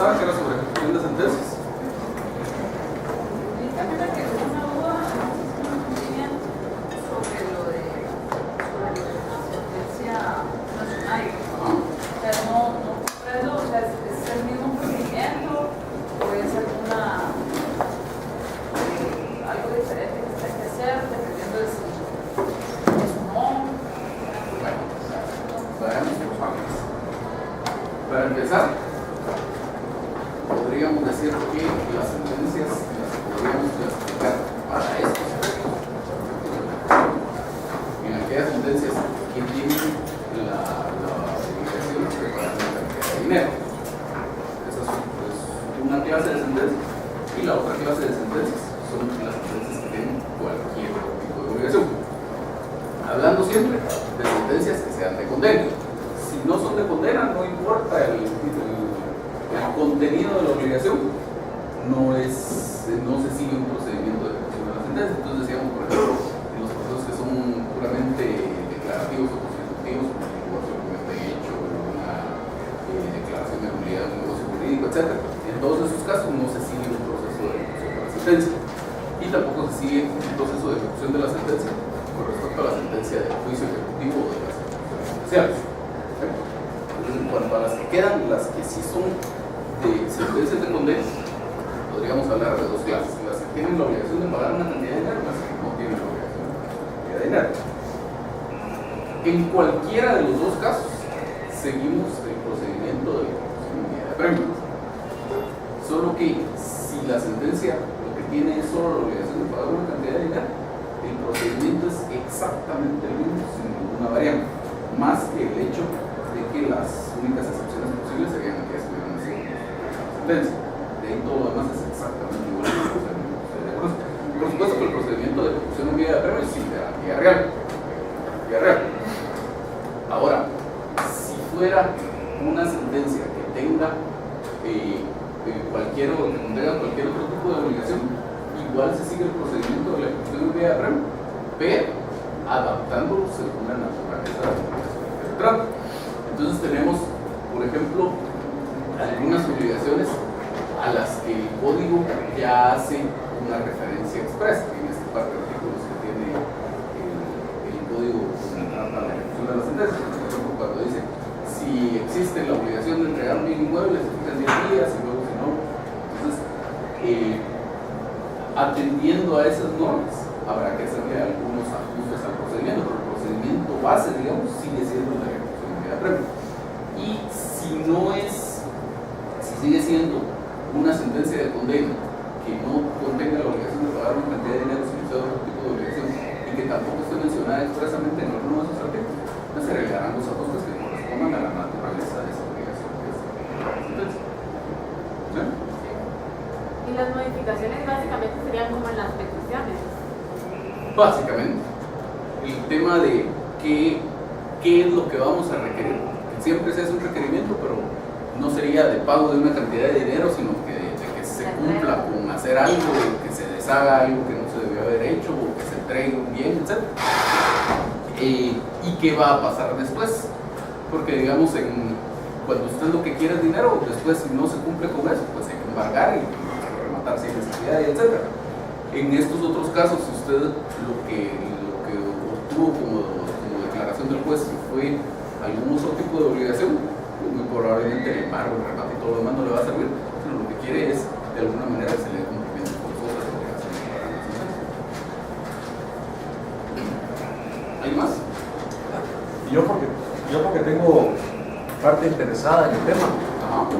pasada, que era sobre ejecución de sentencias. Para empezar, podríamos decir que las sentencias las podríamos clasificar para estos efectos. En aquellas sentencias que tienen la obligación de pagar una cantidad de dinero. Esa es una clase de sentencias. Y la otra clase de sentencias son las sentencias que tienen cualquier tipo de obligación. Hablando siempre de sentencias que sean de condena. Si no son de condena, no importa el contenido de la obligación, no se sigue un procedimiento de ejecución de la sentencia. Entonces decíamos, por ejemplo, en los procesos que son puramente declarativos o constitutivos, como el divorcio propiamente hecho, una declaración de nulidad de un negocio jurídico, etc. En todos esos casos no se sigue un proceso de ejecución de la sentencia. Y tampoco se sigue un proceso de ejecución de la sentencia con respecto a la sentencia de juicio ejecutivo o de las ejecuciones especiales. Entonces, en cuanto a las que quedan, las que sí son de sentencias de condena, podríamos hablar de dos clases: las que tienen la obligación de pagar una cantidad de dinero y las que no tienen la obligación de pagar una cantidad de dinero. En cualquiera de los dos casos, seguimos el procedimiento de la ejecución en vía de premio. Solo que si la sentencia lo que tiene es solo la obligación de pagar una cantidad de dinero, el procedimiento es exactamente el mismo, sin ninguna variante, más que el hecho de que las únicas excepciones posibles serían aquellas que hubieran sido la sentencia. De ahí todo lo demás es exactamente igual que el procedimiento. Por supuesto que el procedimiento de ejecución en vía de premio es vía real. Vía real. Ahora, si fuera una sentencia que tenga cualquier otro tipo de obligación, igual se sigue el procedimiento de la ejecución en vía de premio, pero adaptándolo según la naturaleza de la obligación que trata. Entonces tenemos, por ejemplo, algunas obligaciones a las que el código ya hace una referencia expresa. En este par de artículos que tiene el código para la ejecución de las sentencias, por ejemplo, cuando dice si existe la obligación de entregar un bien inmueble, se fijan 10 días y luego si no. Entonces, atendiendo a esas normas, habrá que hacerle algunos ajustes al procedimiento, pero el procedimiento base, digamos, sigue siendo la ejecución en vía de premio. Y si sigue siendo una sentencia de condena que no contenga la obligación de pagar una cantidad de dinero sin ser otro tipo de obligación y que tampoco esté mencionada expresamente en alguno de esos artículos, pues se realizarán los ajustes que correspondan a la naturaleza de esa obligación que es la sentencia. ¿Sí? Y las modificaciones básicamente serían como en las peticiones. Básicamente, el tema de qué es lo que vamos a requerir. Siempre se hace un requerimiento, pero no sería de pago de una cantidad de dinero, sino que de que se cumpla con hacer algo, de que se deshaga algo que no se debió haber hecho, o que se entregue un bien, etc. ¿Y qué va a pasar después? Porque digamos, cuando usted lo que quiere es dinero, después si no se cumple con eso, pues hay que embargar y rematar sin necesidad, etc. En estos otros casos, si usted lo que obtuvo como declaración del juez fue algún otro tipo de obligación, pues muy probablemente el embargo, el remate y todo lo demás no le va a servir, sino lo que quiere es de alguna manera que se le dé cumplimiento con otras obligaciones para la sentencia. ¿Hay más? Yo porque tengo parte interesada en el tema. Ajá.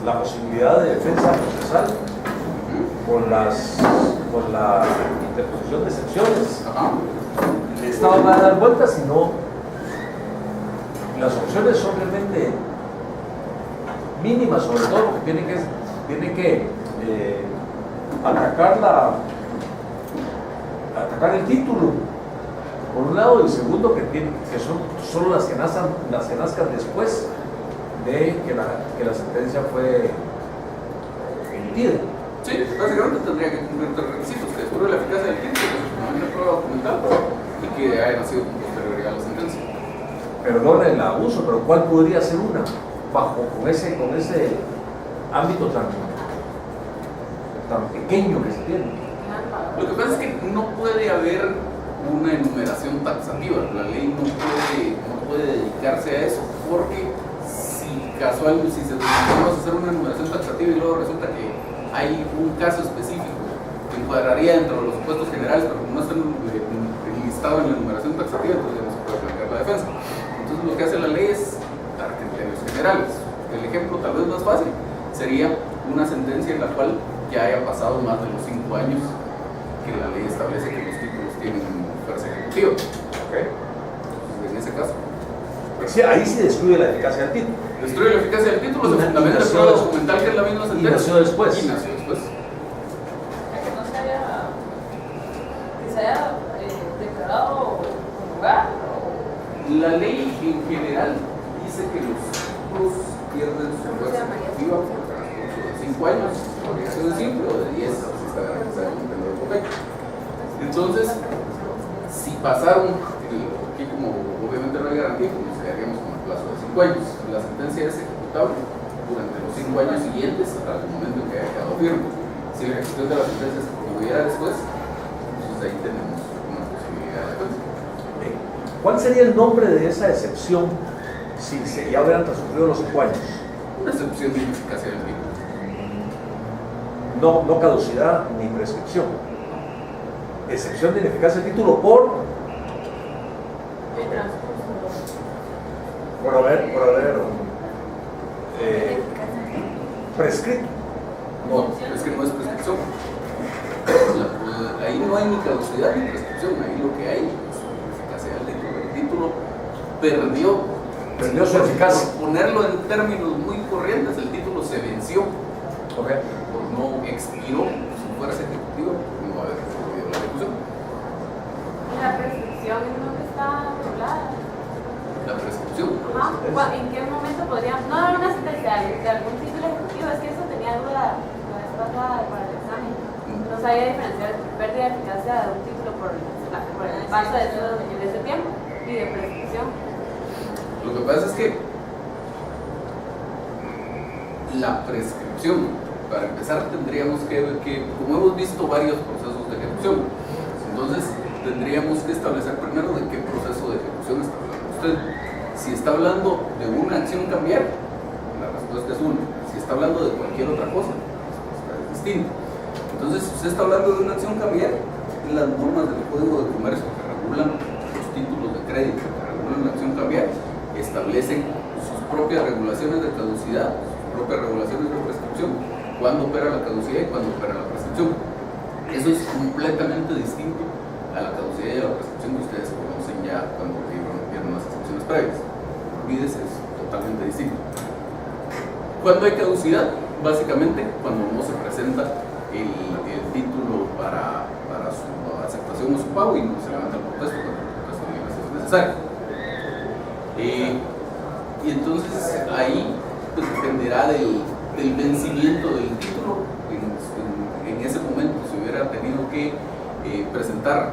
La posibilidad de defensa procesal con la interposición de excepciones. Ajá. El Estado va a dar vueltas, sino las opciones son realmente mínimas, sobre todo porque tiene que atacar el título por un lado, y segundo que son solo las que nazcan después de que la sentencia fue emitida. Sí, básicamente tendría que cumplir tres requisitos: que asegure la eficacia del título, que es una prueba documental y que haya nacido con posterioridad a la sentencia. perdón el abuso, pero ¿cuál podría ser una? Con ese ámbito tan pequeño que se tiene. Lo que pasa es que no puede haber una enumeración taxativa. La ley no puede dedicarse a eso, porque si se vamos a hacer una enumeración taxativa y luego resulta que hay un caso específico que encuadraría dentro de los supuestos generales, pero no está listado en la enumeración taxativa, entonces ya no se puede plantear la defensa. Entonces lo que hace la ley es dar criterios generales. El ejemplo tal vez más fácil sería una sentencia en la cual ya haya pasado más de los 5 años que la ley establece que los títulos tienen fuerza ejecutiva. ¿Okay? Entonces, en ese caso, sí, ahí se destruye la eficacia del título. Destruye la eficacia del título, se fundamenta en prueba documental que es la misma sentencia. Y nació después. Y nació después. Que no se haya declarado lugar. La ley en general dice que los títulos pierden su fuerza ejecutiva por el transcurso de 5 años, obligación de 5 o de 10, si está garantizado en el hipoteca. Entonces, si pasaron, aquí como obviamente no hay garantía, pues nos quedaríamos con el plazo de 5 años. La sentencia es ejecutable durante los 5 años siguientes hasta el momento en que haya quedado firme. Si la ejecución de la sentencia se produjera después, entonces ahí tenemos una posibilidad de defensa. ¿Cuál sería el nombre de esa excepción si ya hubieran transcurrido los 5 años? Una excepción de ineficacia del título. No caducidad ni prescripción. Excepción de ineficacia del título por haber prescrito. No, es que no es prescripción. Ahí no hay ni caducidad ni prescripción, ahí lo que hay es ineficacia del título. El título perdió su eficacia. Por ponerlo en términos muy corrientes, el título se venció. Okay. No expiró su fuerza ejecutiva, no haber resolvido la ejecución. La prescripción en dónde está doblada. La prescripción. Ajá. ¿En qué momento podríamos? No era una sentencia de algún título ejecutivo, es que eso tenía duda la vez pasada para el examen. No sabía diferenciar pérdida de eficacia de un título por el paso de ese tiempo y de prescripción. Lo que pasa es que la prescripción, para empezar, tendríamos que, como hemos visto varios procesos de ejecución, entonces tendríamos que establecer primero de qué proceso de ejecución está hablando usted. Si está hablando de una acción cambiaria, la respuesta es una. Si está hablando de cualquier otra cosa, la respuesta es distinta. Entonces, si usted está hablando de una acción cambiaria, las normas del Código de Comercio que regulan los títulos de crédito, que regulan la acción cambiaria, establecen sus propias regulaciones de caducidad, sus propias regulaciones de prescripción, cuándo opera la caducidad y cuándo opera la prescripción. Eso es completamente distinto a la caducidad y a la prescripción que ustedes conocen ya cuando vieron las excepciones previas. Olvídese, es totalmente distinto. ¿Cuándo hay caducidad? Básicamente cuando no se presenta el título para su aceptación o su pago y no se levanta el protesto cuando el protesto es necesario. Y entonces ahí pues, dependerá del vencimiento del título. En ese momento se hubiera tenido que presentar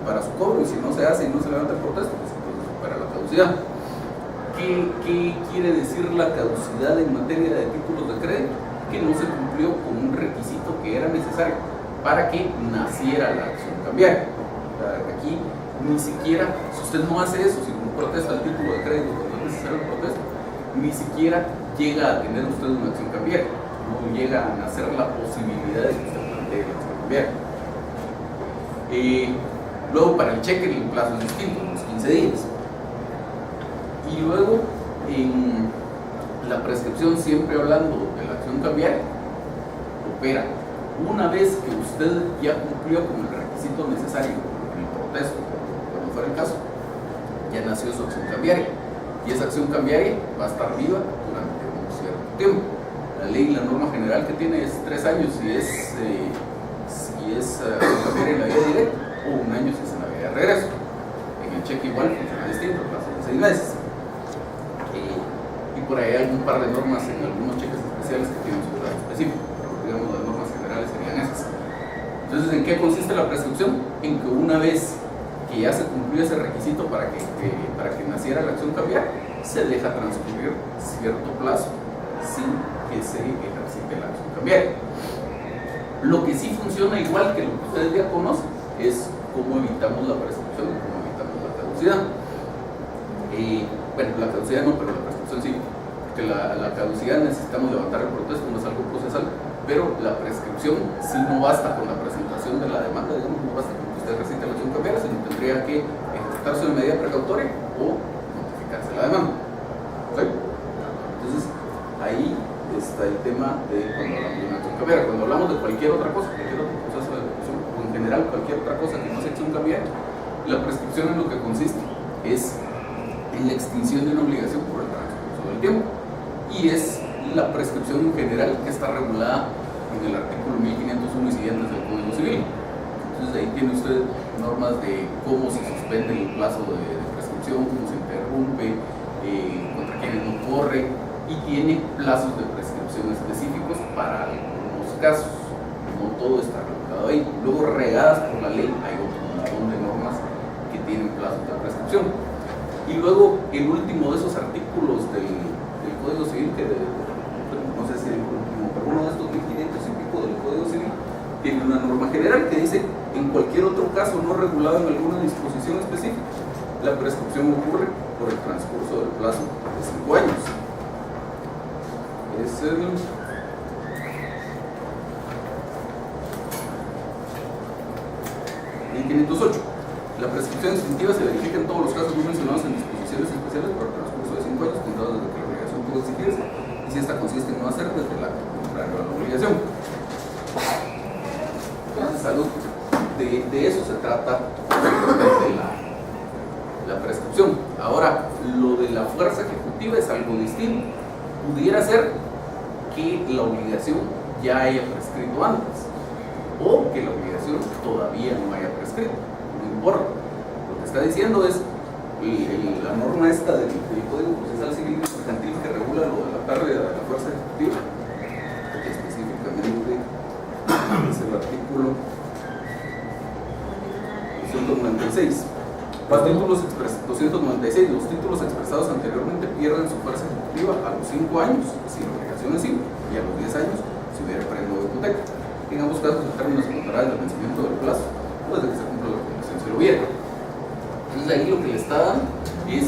para su cobro, y si no se hace y no se levanta el protesto, pues entonces para la caducidad. ¿Qué quiere decir la caducidad en materia de títulos de crédito? Que no se cumplió con un requisito que era necesario para que naciera la acción cambiaria. Aquí ni siquiera, si usted no hace eso, si no protesta el título de crédito cuando es necesario el protesto, ni siquiera llega a tener usted una acción cambiaria, no llega a nacer la posibilidad de que usted plantee la acción cambiaria. Luego para el cheque el plazo es distinto, unos 15 días. Y luego en la prescripción, siempre hablando de la acción cambiaria, opera una vez que usted ya cumplió con el requisito necesario, el protesto, cuando fuera el caso, ya nació su acción cambiaria. Y esa acción cambiaria va a estar viva durante un cierto tiempo. La ley, la norma general que tiene es 3 años si es acción cambiaria en la vía directa, o 1 año si es en la vía de regreso. En el cheque igual funciona distinto, plazo de 6 meses. Y por ahí hay un par de normas en algunos cheques especiales que tienen su plazo específico, pero digamos las normas generales serían esas. Entonces, ¿en qué consiste la prescripción? En que una vez que ya se cumplió ese requisito para que naciera la acción cambiar, se deja transcurrir cierto plazo sin que se ejercite la acción cambiar. Lo que sí funciona igual que lo que ustedes ya conocen es cómo evitamos la prescripción, cómo evitamos la caducidad. Bueno, la caducidad no, pero la prescripción sí, porque la caducidad necesitamos levantar el protesto, no es algo procesal, pero la prescripción sí no basta con la presentación de la demanda, digamos, no basta con que usted recite la acción cambiaria, sino tendría que ejecutarse una medida precautoria o notificarse la demanda. ¿Sí? Entonces, ahí está el tema de cuando hablamos de una acción cambiaria. Cuando hablamos de cualquier otra cosa, cualquier otro proceso de ejecución, o en general cualquier otra cosa que no sea acción cambiaria, la prescripción en lo que consiste es en la extinción de una obligación por el transcurso del tiempo, y es la prescripción en general que está regulada en el artículo 1501 y siguientes del Código Civil. Entonces ahí tiene usted normas de cómo se suspende el plazo de prescripción, cómo se interrumpe, contra quienes no corre, y tiene plazos de prescripción específicos para algunos casos. No todo está regulado ahí. Luego, regadas por la ley, hay otro montón de normas que tienen plazos de prescripción. Y luego, el último de esos artículos del Código Civil, que no sé si el último, pero uno de estos 1500 y pico del Código Civil, tiene una norma general que dice: en cualquier otro caso no regulado en alguna disposición específica, la prescripción ocurre por el transcurso del plazo de 5 años. Es el 1508. La prescripción extintiva se verifica en todos los casos no mencionados en disposiciones especiales por el transcurso de 5 años, contados desde que la obligación pudo exigirse, y si esta consiste en no hacer desde el acto contrario a la obligación. Entonces, salud, de eso se trata la prescripción. Ahora, lo de la fuerza ejecutiva es algo distinto. Pudiera ser que la obligación ya haya prescrito antes, o que la obligación todavía no haya prescrito. No importa. Lo que está diciendo es la norma esta del Código Procesal Civil y Mercantil que regula lo de la pérdida de la fuerza ejecutiva, que específicamente es el artículo 296. Los títulos expresados anteriormente pierden su fuerza ejecutiva a los 5 años, si la obligación es 5, y a los 10 años si hubiera premio de hipoteca. En ambos casos, en términos contrarios del vencimiento del plazo, desde que se cumpla la obligación si lo hubiera. Entonces, ahí lo que le está dando es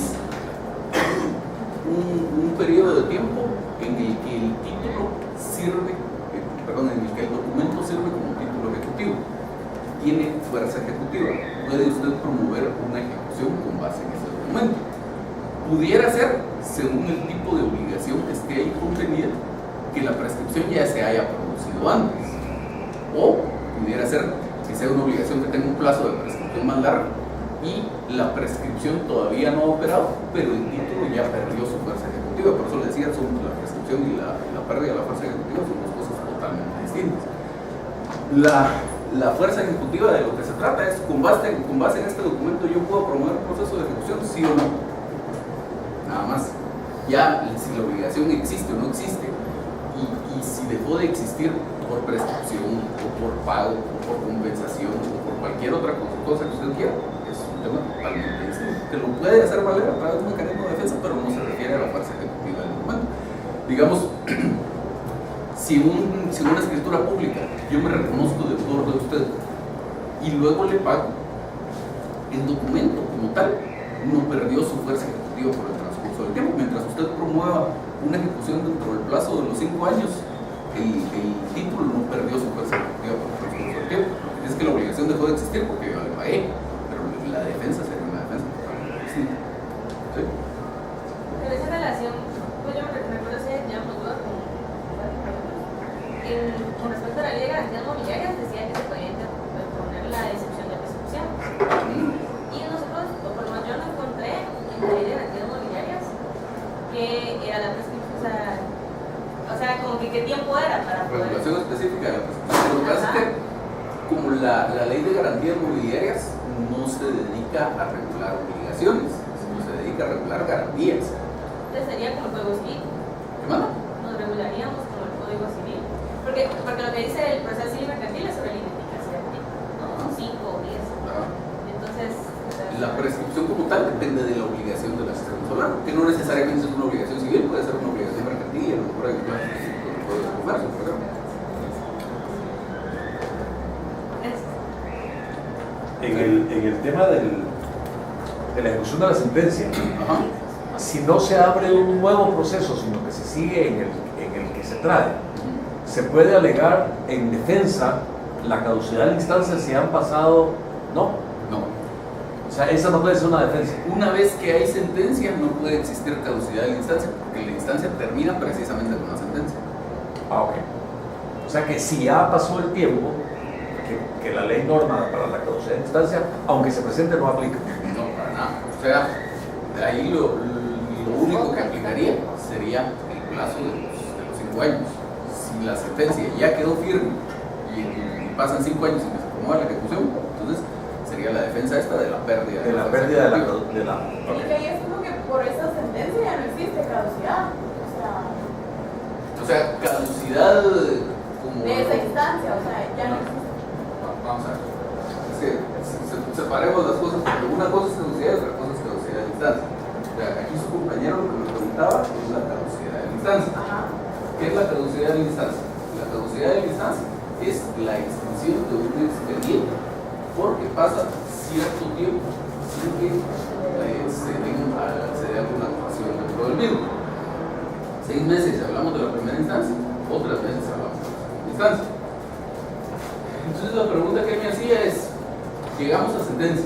un periodo de tiempo en el que el título sirve, en el que el documento sirve como título ejecutivo. Tiene fuerza ejecutiva. Puede usted promover una ejecución con base en ese documento. Pudiera ser, según el tipo de obligación que esté ahí contenida, que la prescripción ya se haya producido antes. O pudiera ser que sea una obligación que tenga un plazo de prescripción más largo y la prescripción todavía no ha operado, pero el título ya perdió su fuerza ejecutiva. Por eso le decía, la prescripción y la pérdida de la fuerza ejecutiva son dos cosas totalmente distintas. La fuerza ejecutiva de lo que se trata es, con base en este documento, yo puedo promover un proceso de ejecución, sí o no. Nada más. Ya si la obligación existe o no existe, y si dejó de existir por prescripción, o por pago, o por compensación, o por cualquier otra cosa que usted quiera, es un tema totalmente distinto, que lo puede hacer valer a través de un mecanismo de defensa, pero no se refiere a la fuerza ejecutiva del documento. Digamos, si una escritura pública, yo me reconozco deudor de usted y luego le pago, el documento como tal no perdió su fuerza ejecutiva por el transcurso del tiempo. Mientras usted promueva una ejecución dentro del plazo de los 5 años, el título no perdió su fuerza ejecutiva por el transcurso del tiempo. Es que la obligación dejó de existir porque yo le pagué, pero la defensa sería una defensa totalmente distinta. ¿Sí? Pero esa relación, pues yo me recuerdo si ya nos duda con respecto a la ley de garantías mobiliarias, decía que se podía poner la excepción de prescripción. Y nosotros, o por lo menos yo no encontré en la ley de garantías mobiliarias que era la prescripción, o sea, como que qué tiempo era para poder... Regulación específica de la prescripción. Lo que pasa es que, como la ley de garantías mobiliarias no se dedica a regular obligaciones, sino se dedica a regular garantías. Entonces sería como el Código Civil. ¿Qué manda? Nos regularíamos como el Código Civil. Porque lo que dice el proceso civil mercantil es sobre la identificación, ¿no? 5 o 10. Entonces, en el tema de la ejecución de la sentencia, Ajá. si no se abre un nuevo proceso, sino que se sigue en el que se trae, se puede alegar en defensa la caducidad de la instancia si han pasado, no. No. O sea, esa no puede ser una defensa. Una vez que hay sentencia, no puede existir caducidad de la instancia, porque la instancia termina precisamente con la sentencia. Ah, ok. O sea que si ya pasó el tiempo que la ley norma para la caducidad de la instancia, aunque se presente, no aplica. No, para nada. O sea, de ahí lo único que aplicaría sería el plazo de los 5 años. Si la sentencia ya quedó firme y pasan 5 años y se promueve la ejecución, entonces sería la defensa esta de la pérdida. De la pérdida de la... Y que ahí es como que por esa sentencia ya no existe caducidad. O sea, caducidad como... De esa instancia, o sea, ya no existe. Vamos a ver. Es que separemos las cosas, porque una cosa es caducidad y otra cosa es caducidad de instancia. O sea, aquí su compañero lo que me preguntaba es la caducidad de la instancia. Ajá. ¿Qué es la caducidad de la instancia? La caducidad de la instancia es la extinción de un expediente porque pasa cierto tiempo sin que se dé alguna actuación dentro del mismo. 6 meses hablamos de la primera instancia, otras veces hablamos de la segunda instancia. Entonces la pregunta que él me hacía es, llegamos a sentencia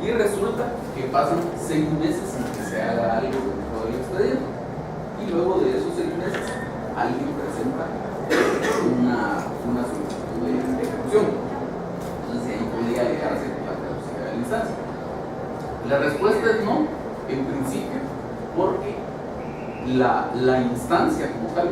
y resulta que pasan 6 meses sin que se haga algo dentro del expediente. Y luego de esos 6 meses, alguien presenta una solicitud de ejecución. Entonces ahí podría alegarse la caducidad de la instancia. La respuesta es no, en principio, porque la instancia como tal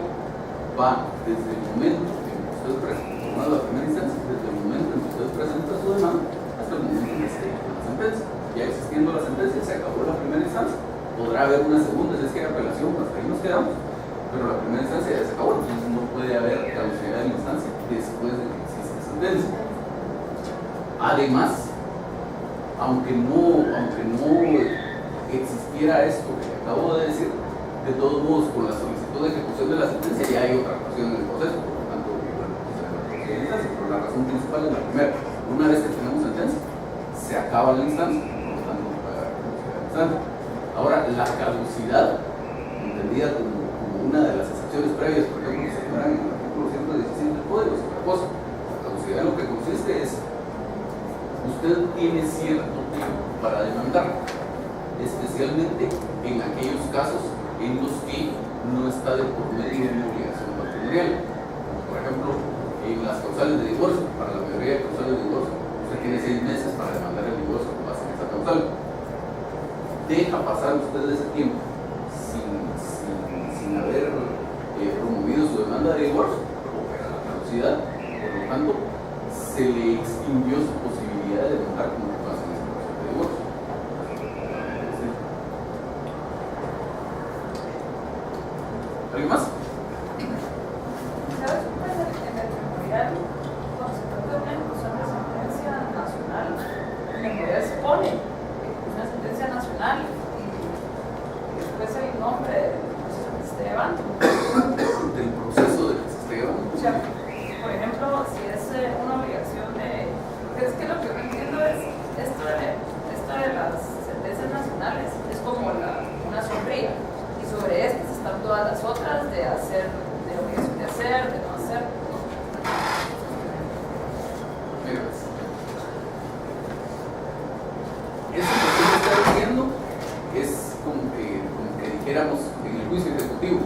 va desde el momento en que usted presenta la primera instancia, desde el momento en que usted presenta su demanda hasta el momento en que se ejecuta la sentencia. Ya existiendo la sentencia, se acabó la primera instancia. Podrá haber una segunda, si es que hay apelación, hasta ahí nos quedamos, pero la primera instancia ya se acabó, entonces no puede haber caducidad de la instancia después de que existe sentencia. Además, aunque no existiera esto que acabo de decir, de todos modos, con la solicitud de ejecución de la sentencia ya hay otra actuación en el proceso, por lo tanto, pero la razón principal es la primera. Una vez que tenemos sentencia, se acaba la instancia, por lo tanto, no puede haber caducidad de la instancia. Ahora, la caducidad, entendida como una de las excepciones previas, por ejemplo, que se señalan en el artículo 116 del Código, es otra cosa. La caducidad lo que consiste es, usted tiene cierto tiempo para demandar, especialmente en aquellos casos en los que no está de por medio una obligación patrimonial. Por ejemplo, en las causales de divorcio, para la mayoría de causales de divorcio, usted tiene 6 meses para demandar el divorcio con base en esa causal. Deja pasar usted ese tiempo sin haber promovido su demanda de divorcio, opera la caducidad, por lo tanto, se le extinguió su posibilidad de demandar con base en ese proceso de divorcio. ¿Alguien más? ¿Sabes cómo es en el memorial? Cuando se trata de una ejecución de sentencia nacional, el memorial se pone una sentencia nacional y después el nombre del proceso que se esté llevando. Del proceso de que se esté llevando. O sea, por ejemplo, si es una obligación de... Porque es que lo que yo entiendo es esto de las sentencias nacionales es como una sombría. Y sobre estas están todas las otras de hacer, de obligación de hacer, de no hacer. Mira, eso que usted está diciendo es como que dijéramos en el juicio ejecutivo,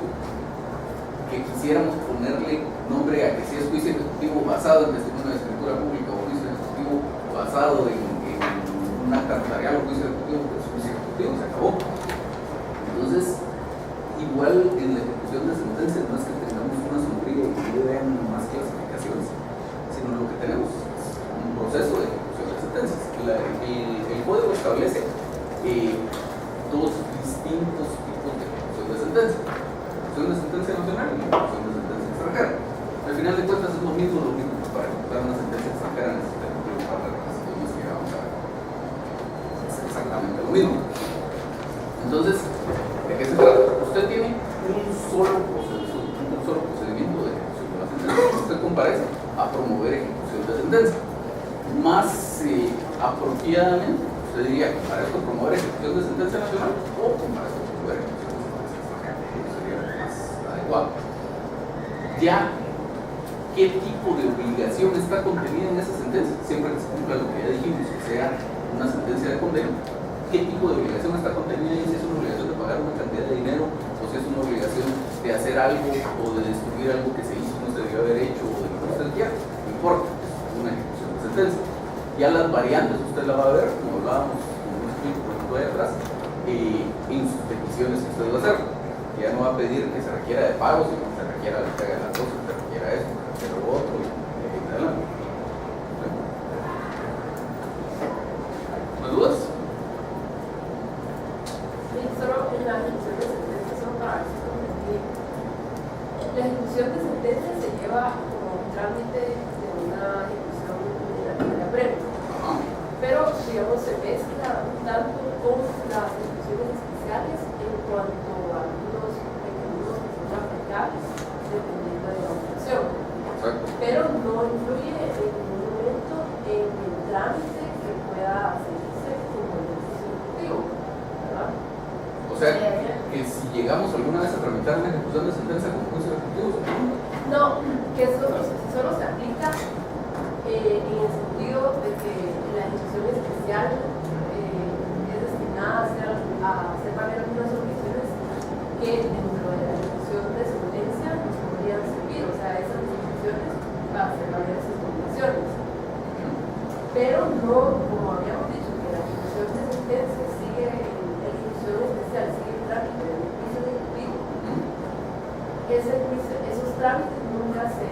que quisiéramos ponerle nombre a que si es juicio ejecutivo basado en testimonio de escritura pública o juicio ejecutivo basado en un acta notarial o juicio ejecutivo, pues juicio ejecutivo se acabó. Entonces, igual en la ejecución de sentencias no es que tengamos una sombrilla y que vean más clasificaciones, sino lo que tenemos es un proceso de ejecución de sentencias. El código establece 2 distintos tipos de ejecución de sentencia: ejecución de sentencia nacional y ejecución de sentencia extranjera. Al final de cuentas es lo mismo que para ejecutar una sentencia extranjera necesitamos un par de requisitos que vamos a ver. Es exactamente lo mismo. Entonces, ¿de qué se trata? Usted tiene un solo procedimiento de ejecución de la sentencia. Usted comparece a promover ejecución de sentencia. Más privilegiadamente, usted diría, para esto promover ejecución de sentencia nacional o para esto promover ejecución de sentencia extranjera. Eso sería lo más adecuado. Ya, ¿qué tipo de obligación está contenida en esa sentencia? Siempre que se cumpla lo que ya dijimos, que sea una sentencia de condena. ¿Qué tipo de obligación está contenida ahí? Si es una obligación de pagar una cantidad de dinero, o si es una obligación de hacer algo o de destruir algo que se hizo, no se debió haber hecho, o de lo que usted quiera, no importa, es una ejecución de sentencia. Ya las variantes usted la va a ver, como hablábamos con un explico por ejemplo ahí atrás, en sus peticiones que usted va a hacer. Ya no va a pedir que se requiera de pago, sino que se requiera la entrega de las cosas, que se requiera esto, que se requiera lo otro, y adelante. ¿Más dudas? Sí, solo en la ejecución de sentencia, solo para ver si comprendí. La ejecución de sentencia se lleva como un trámite de una ejecución de premio. Pero, digamos, se mezcla un tanto con las ejecuciones especiales en cuanto a algunos mecanismos que son aplicables dependiendo de la obligación. Pero no influye en ningún momento en el trámite que pueda seguirse como el ejercicio ejecutivo, ¿verdad? O sea, que si llegamos alguna vez a tramitar una ejecución de sentencia como juicio ejecutivo, no, que solo se aplica en el sentido de que la ejecución especial es destinada a hacer valer algunas obligaciones que dentro de la ejecución de sentencia nos podrían servir, o sea, esas ejecuciones para hacer valer esas obligaciones. Pero no, como habíamos dicho, que la ejecución de sentencia sigue, la ejecución especial sigue el trámite del juicio ejecutivo. Esos trámites nunca se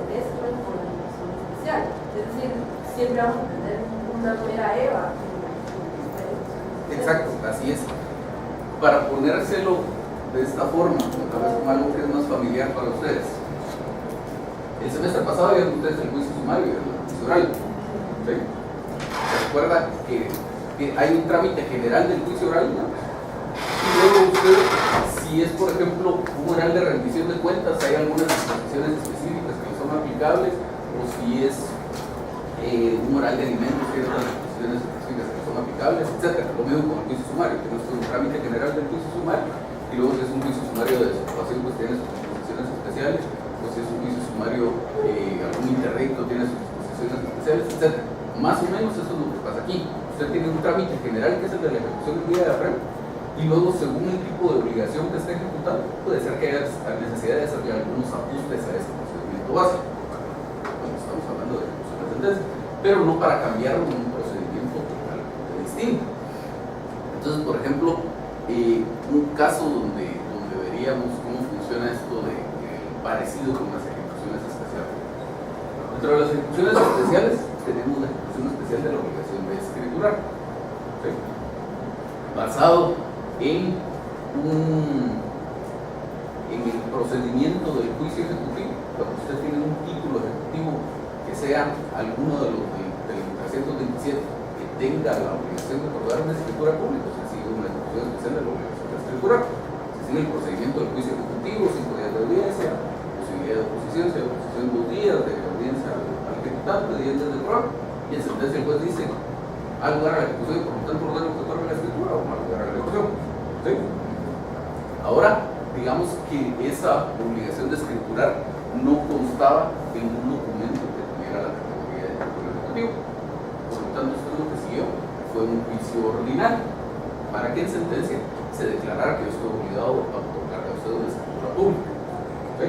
mezclan con la ejecución especial. Es decir, siempre vamos a tener una mera EVA. exacto, así es. Para ponérselo de esta forma, tal vez como algo que es más familiar para ustedes. El semestre pasado vieron ustedes el juicio sumario y el juicio oral. ¿Sí? ¿Se recuerda que hay un trámite general del juicio oral? ¿No? Y luego usted, si es por ejemplo un oral de rendición de cuentas, hay algunas disposiciones específicas que son aplicables, o si es un oral de alimentos, que hay otras disposiciones específicas que son aplicables, etc. Lo mismo con el juicio sumario, que no es un trámite general del juicio sumario, y luego si es un juicio sumario de desocupación, pues tiene sus disposiciones especiales, o si es un juicio sumario, algún interdicto tiene sus disposiciones especiales, etc. Más o menos eso es lo que pasa aquí. Usted tiene un trámite general que es el de la ejecución en vía de apremio, y luego según el tipo de obligación que esté ejecutando, puede ser que haya necesidad de hacerle algunos ajustes a ese procedimiento básico, cuando estamos hablando de ejecución de sentencia, pero no para cambiar un procedimiento totalmente distinto. Entonces, por ejemplo, un caso donde veríamos cómo funciona esto de parecido con las ejecuciones especiales. Dentro de las ejecuciones especiales tenemos la ejecución especial de la obligación de escriturar, ¿sí? Basado en el procedimiento del juicio ejecutivo. Cuando usted tiene un título ejecutivo que sea alguno de los del 327 que tenga la obligación de otorgar una escritura pública, se sigue una ejecución especial de la obligación de escriturar. Se sigue el procedimiento del juicio ejecutivo, 5 días de audiencia, posibilidad de oposición, si hay oposición 2 días, de audiencia al ejecutante, 10 días de prueba, y en sentencia el juez dice al lugar a la ejecución y por lo tanto ordeno que otorgue la escritura o al lugar a la ejecución. ¿Sí? Ahora, digamos que esa obligación de escriturar no constaba en un documento que tuviera la categoría de título ejecutivo. Por lo tanto, usted lo que siguió fue un juicio ordinario para que en sentencia se declarara que yo estoy obligado a otorgarle a usted una escritura pública. ¿Sí?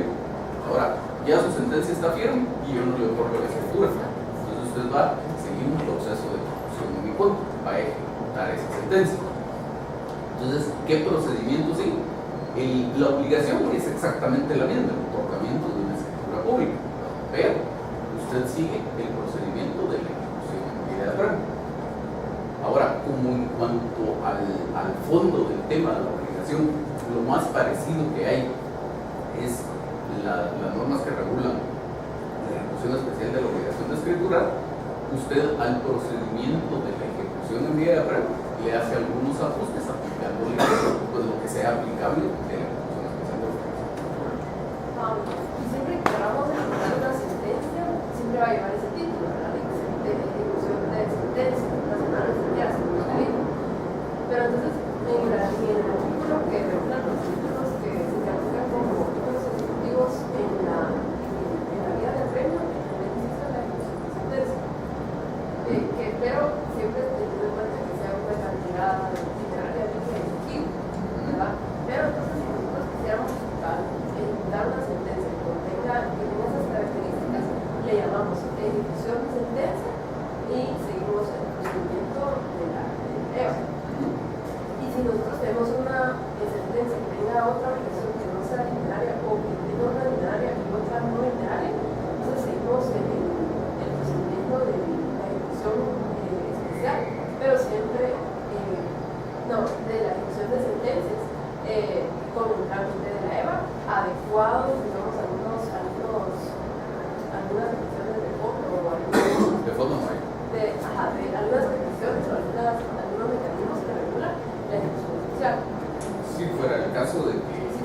Ahora, ya su sentencia está firme y yo no le otorgo la escritura. Entonces usted va a seguir un proceso de ejecución en mi contra, va a ejecutar esa sentencia. Entonces, ¿qué procedimiento sigue? La obligación es exactamente la misma, el otorgamiento de una escritura pública, pero usted sigue el procedimiento de la ejecución en vía de apremio. Ahora, como en cuanto al fondo del tema de la obligación, lo más parecido que hay es las normas que regulan la ejecución especial de la obligación de escriturar. Usted al procedimiento de la ejecución en vía de apremio le hace algunos ajustes aplicándole pues lo que sea aplicable de la ejecución especial de la obligación de escriturar. Y siempre que queramos ejecutar una sentencia, siempre va a llevar ese título, ¿verdad? De ejecución de sentencia.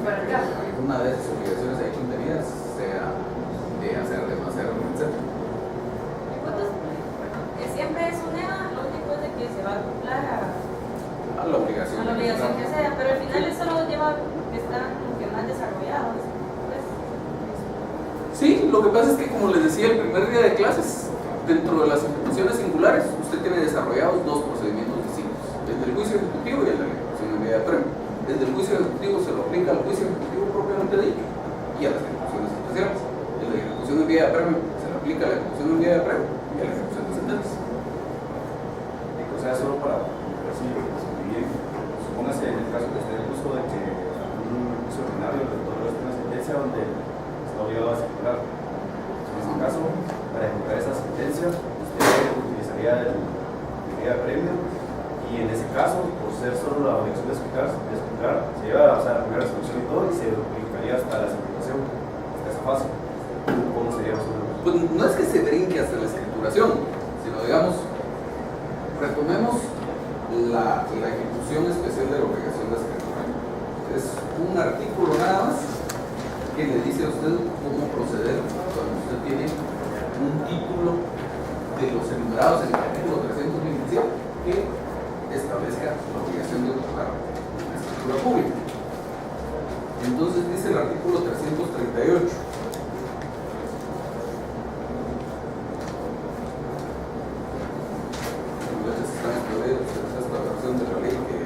para el caso. Una de esas obligaciones ahí contenidas sea de hacer demasiado, etc. Siempre es una, lo único es de que se va a cumplir A la obligación. a la obligación que sea, pero al final eso lo lleva que están como que más desarrollados. Pues, Sí, lo que pasa es que, como les decía el primer día de clases, dentro de las ejecuciones singulares, usted tiene desarrollados dos procedimientos distintos: el del juicio ejecutivo y el de la ejecución en vía de premio. Desde el juicio ejecutivo se lo aplica al juicio ejecutivo propiamente dicho y a las ejecuciones especiales. El de la ejecución en vía de premio se le aplica a la ejecución en vía de premio y a la ejecución de sentencias. O sea, solo para decir, bien, supóngase en el caso que esté el uso de que un juicio ordinario le otorga una sentencia donde está obligado a circular. En este caso, para ejecutar esa sentencia, usted utilizaría el vía de premio y en ese caso, por ser solo la obligación de explicar, se lleva a la primera resolución y todo y se aplicaría hasta la simplificación, hasta esa fase. ¿Cómo sería eso? Pues no es que se brinque hasta la escrituración, sino, digamos, retomemos la ejecución especial de la obligación de escritura. Es un artículo nada más que le dice a usted cómo proceder cuando usted tiene un título de los enumerados en el artículo 327 que establezca la obligación de otorgar una escritura pública. Entonces dice el artículo 338. Esta versión de la ley que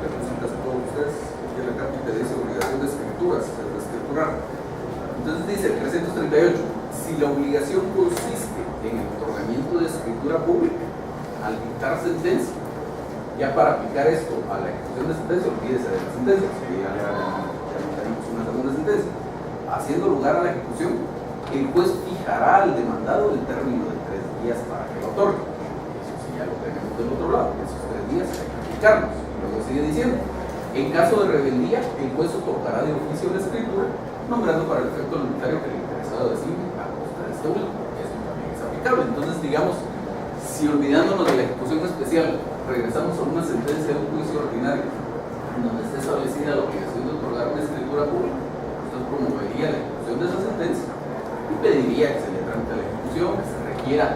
representa a todos ustedes, que la carta que dice obligación de escrituras, de escriturar. Entonces dice el 338, si la obligación consiste en el otorgamiento de escritura pública al dictar sentencia, ya para aplicar esto a la ejecución de sentencia, olvídese de la sentencia, que ya tenemos una segunda sentencia, haciendo lugar a la ejecución, el juez fijará al demandado el término de 3 días para que lo otorgue. Eso sí, ya lo tenemos del otro lado, esos 3 días hay que aplicarlos. Y luego sigue diciendo, en caso de rebeldía, el juez otorgará de oficio la escritura, nombrando para el efecto el notario que el interesado designe a costa de este último. Esto también es aplicable. Entonces, digamos, si olvidándonos de la ejecución especial, regresamos a una sentencia de un juicio ordinario, donde esté establecida la obligación de otorgar una escritura pública, usted promovería la ejecución de esa sentencia y pediría que se le tramite la ejecución, que se requiera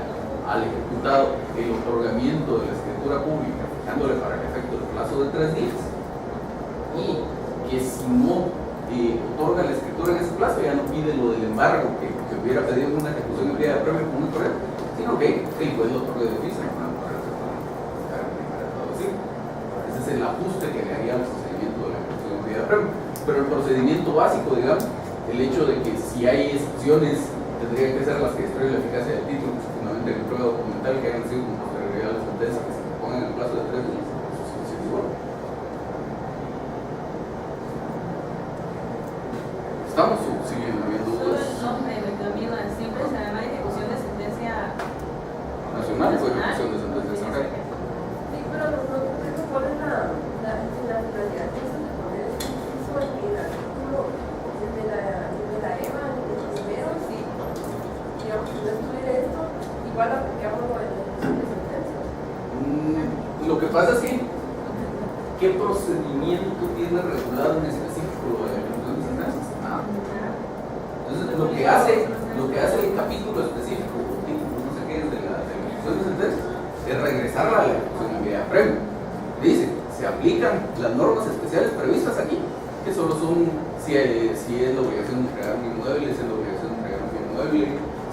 al ejecutado el otorgamiento de la escritura pública, fijándole para el efecto el plazo de 3 días, y que si no otorga la escritura en ese plazo, ya no pide lo del embargo que hubiera pedido una ejecución en vía de premio con un correo, sino que el juez lo otorgue de oficio. Ese es el ajuste que le haría al procedimiento de la ejecución en vía de premio. Pero el procedimiento básico, digamos, el hecho de que si hay excepciones tendrían que ser las que destruyen la eficacia del título, que se fundamenta en el prueba documental que hayan sido con posterioridad a la sentencia, que se pongan en el plazo de 3 días. Eso sí es igual. ¿Estamos o siguen habiendo solo dudas? el nombre me cambian, siempre se llama ejecución de sentencia Nacional o ejecución de sentencia extranjera. Sí, pero no ponen la finalidad que se le pone el inciso en el artículo de la EMA, el primero, sí. Digamos, si no estuviera esto, igual aplicamos lo de la ejecución de sentencia. Lo que pasa es que, ¿qué procedimiento tiene regulado en específico lo de la ejecución de sentencias? Nada. Entonces, lo que hace el capítulo específico, no sé qué es de la ejecución de sentencias, es regresarla a la ejecución en vía de premio. Dice, se aplican las normas especiales previstas aquí, que solo son si es la obligación de entregar un inmueble, si es la obligación de entregar un inmueble,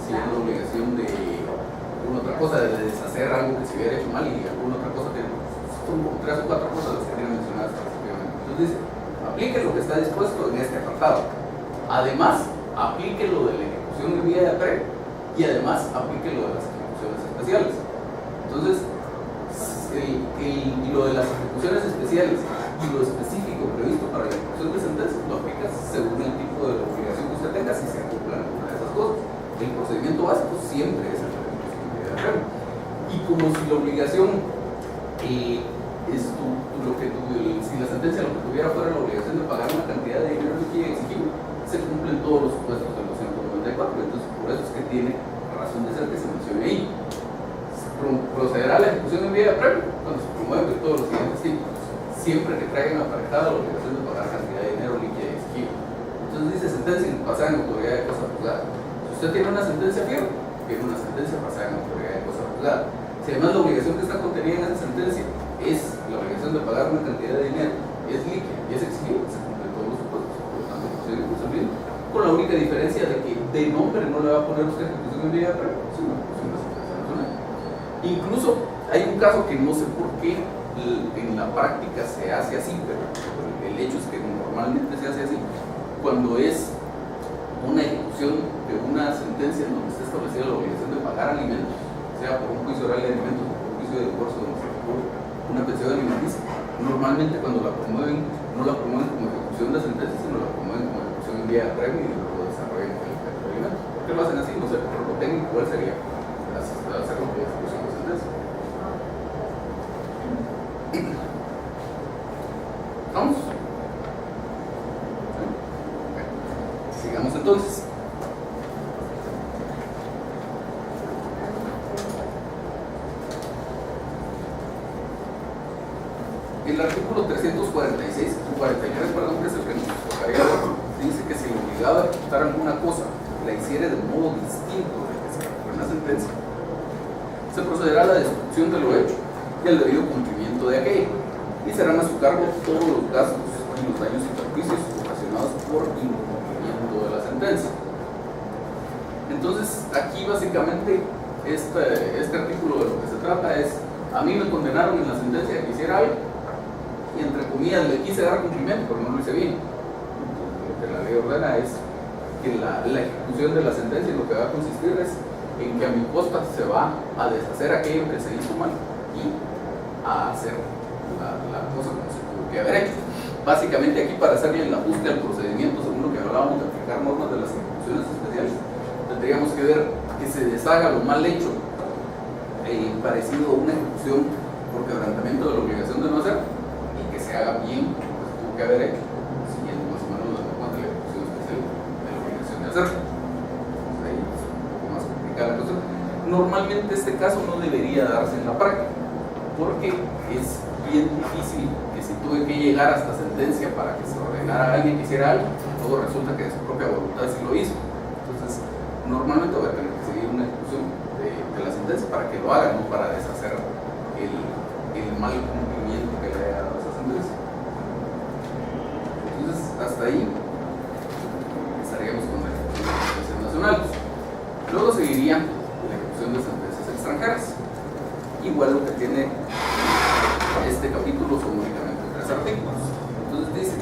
si es la obligación de alguna otra cosa, de deshacer algo que se hubiera hecho mal y alguna otra cosa, que son 3 o 4 cosas las que tienen mencionadas respectivamente. Entonces dice, aplique lo que está dispuesto en este apartado. Además, aplique lo de la ejecución en vía de premio y además aplique lo de las ejecuciones especiales. Entonces, y lo de las ejecuciones especiales y lo específico previsto para la ejecución de sentencias lo aplicas según el tipo de obligación que usted tenga, si se acoplan alguna de esas cosas. El procedimiento básico siempre es el de la ejecución en vía de premio. Y como si la obligación si la sentencia lo que tuviera fuera la obligación de pagar una cantidad de dinero líquido exigible, se cumplen todos los supuestos del 294. Entonces, por eso es que tiene razón de ser que se mencione ahí. Procederá a la ejecución en vía de premio cuando se promueven todos los siguientes tipos, siempre que traigan aparejada la obligación de pagar cantidad de dinero líquido exigible. sentencia basada en autoridad de cosa juzgada. Si usted tiene una sentencia firme, tiene una sentencia basada en autoridad de cosa juzgada. Si además la obligación que está contenida en esa sentencia es la obligación de pagar una cantidad de dinero, es líquida y es exigible, se cumplen todos los supuestos, por lo tanto, procede cumplimiento, con la única diferencia de que de nombre no le va a poner usted ejecución en vía previa, sino ejecución de sentencia nacional. Incluso hay un caso que no sé por qué en la práctica se hace así, pero el hecho es que normalmente se hace así, cuando es una ejecución de una sentencia en donde está establecida la obligación de pagar alimentos, sea por un juicio oral de alimentos o por un juicio de divorcio donde se recurre una pensión alimenticia. Normalmente cuando la promueven, no la promueven como ejecución de sentencia, sino la promueven como ejecución en vía previa y luego desarrollan el efecto de alimentos. ¿Por qué lo hacen así? No sé, pero lo técnico igual sería hacerlo como ejecución de sentencia. ¿Vamos? Sigamos entonces. El artículo 346, 43, perdón, que es el que nos tocaría ver, dice que si obligado a ejecutar alguna cosa la hiciere de modo distinto de que se refiere una sentencia, se procederá a la destrucción de lo hecho y al debido cumplimiento de aquello, y serán a su cargo todos los gastos y los daños y perjuicios ocasionados por incumplimiento de la sentencia. Entonces, aquí básicamente este artículo de lo que se trata es: a mí me condenaron en la sentencia que hiciera algo, y entre comillas le quise dar cumplimiento, pero no lo hice bien. Entonces, lo que la ley ordena es que la ejecución de la sentencia lo que va a consistir es en que a mi costa se va a deshacer aquello que se hizo mal y a hacer la cosa como se tuvo que haber hecho. Básicamente aquí, para hacerle el ajuste al procedimiento, según lo que hablábamos de aplicar normas de las ejecuciones especiales, tendríamos que ver que se deshaga lo mal hecho, parecido a una ejecución por quebrantamiento de la obligación de no hacer, se haga bien lo que se tuvo que haber hecho, siguiendo más o menos las normas de la ejecución especial de la obligación de hacer. Entonces ahí es un poco más complicada la cosa. Normalmente este caso no debería darse en la práctica, porque es bien difícil que si tuve que llegar hasta sentencia para que se ordenara a alguien que hiciera algo, luego resulta que de su propia voluntad sí lo hizo. Entonces normalmente voy a tener que seguir una ejecución de la sentencia para que lo haga, no para deshacer el mal cumplimiento que le haya dado esa sentencia. Entonces, hasta ahí estaríamos con la ejecución de sentencias nacionales. Luego seguiría la ejecución de sentencias extranjeras. Igual lo que tiene este capítulo son únicamente 3 artículos. Entonces dice: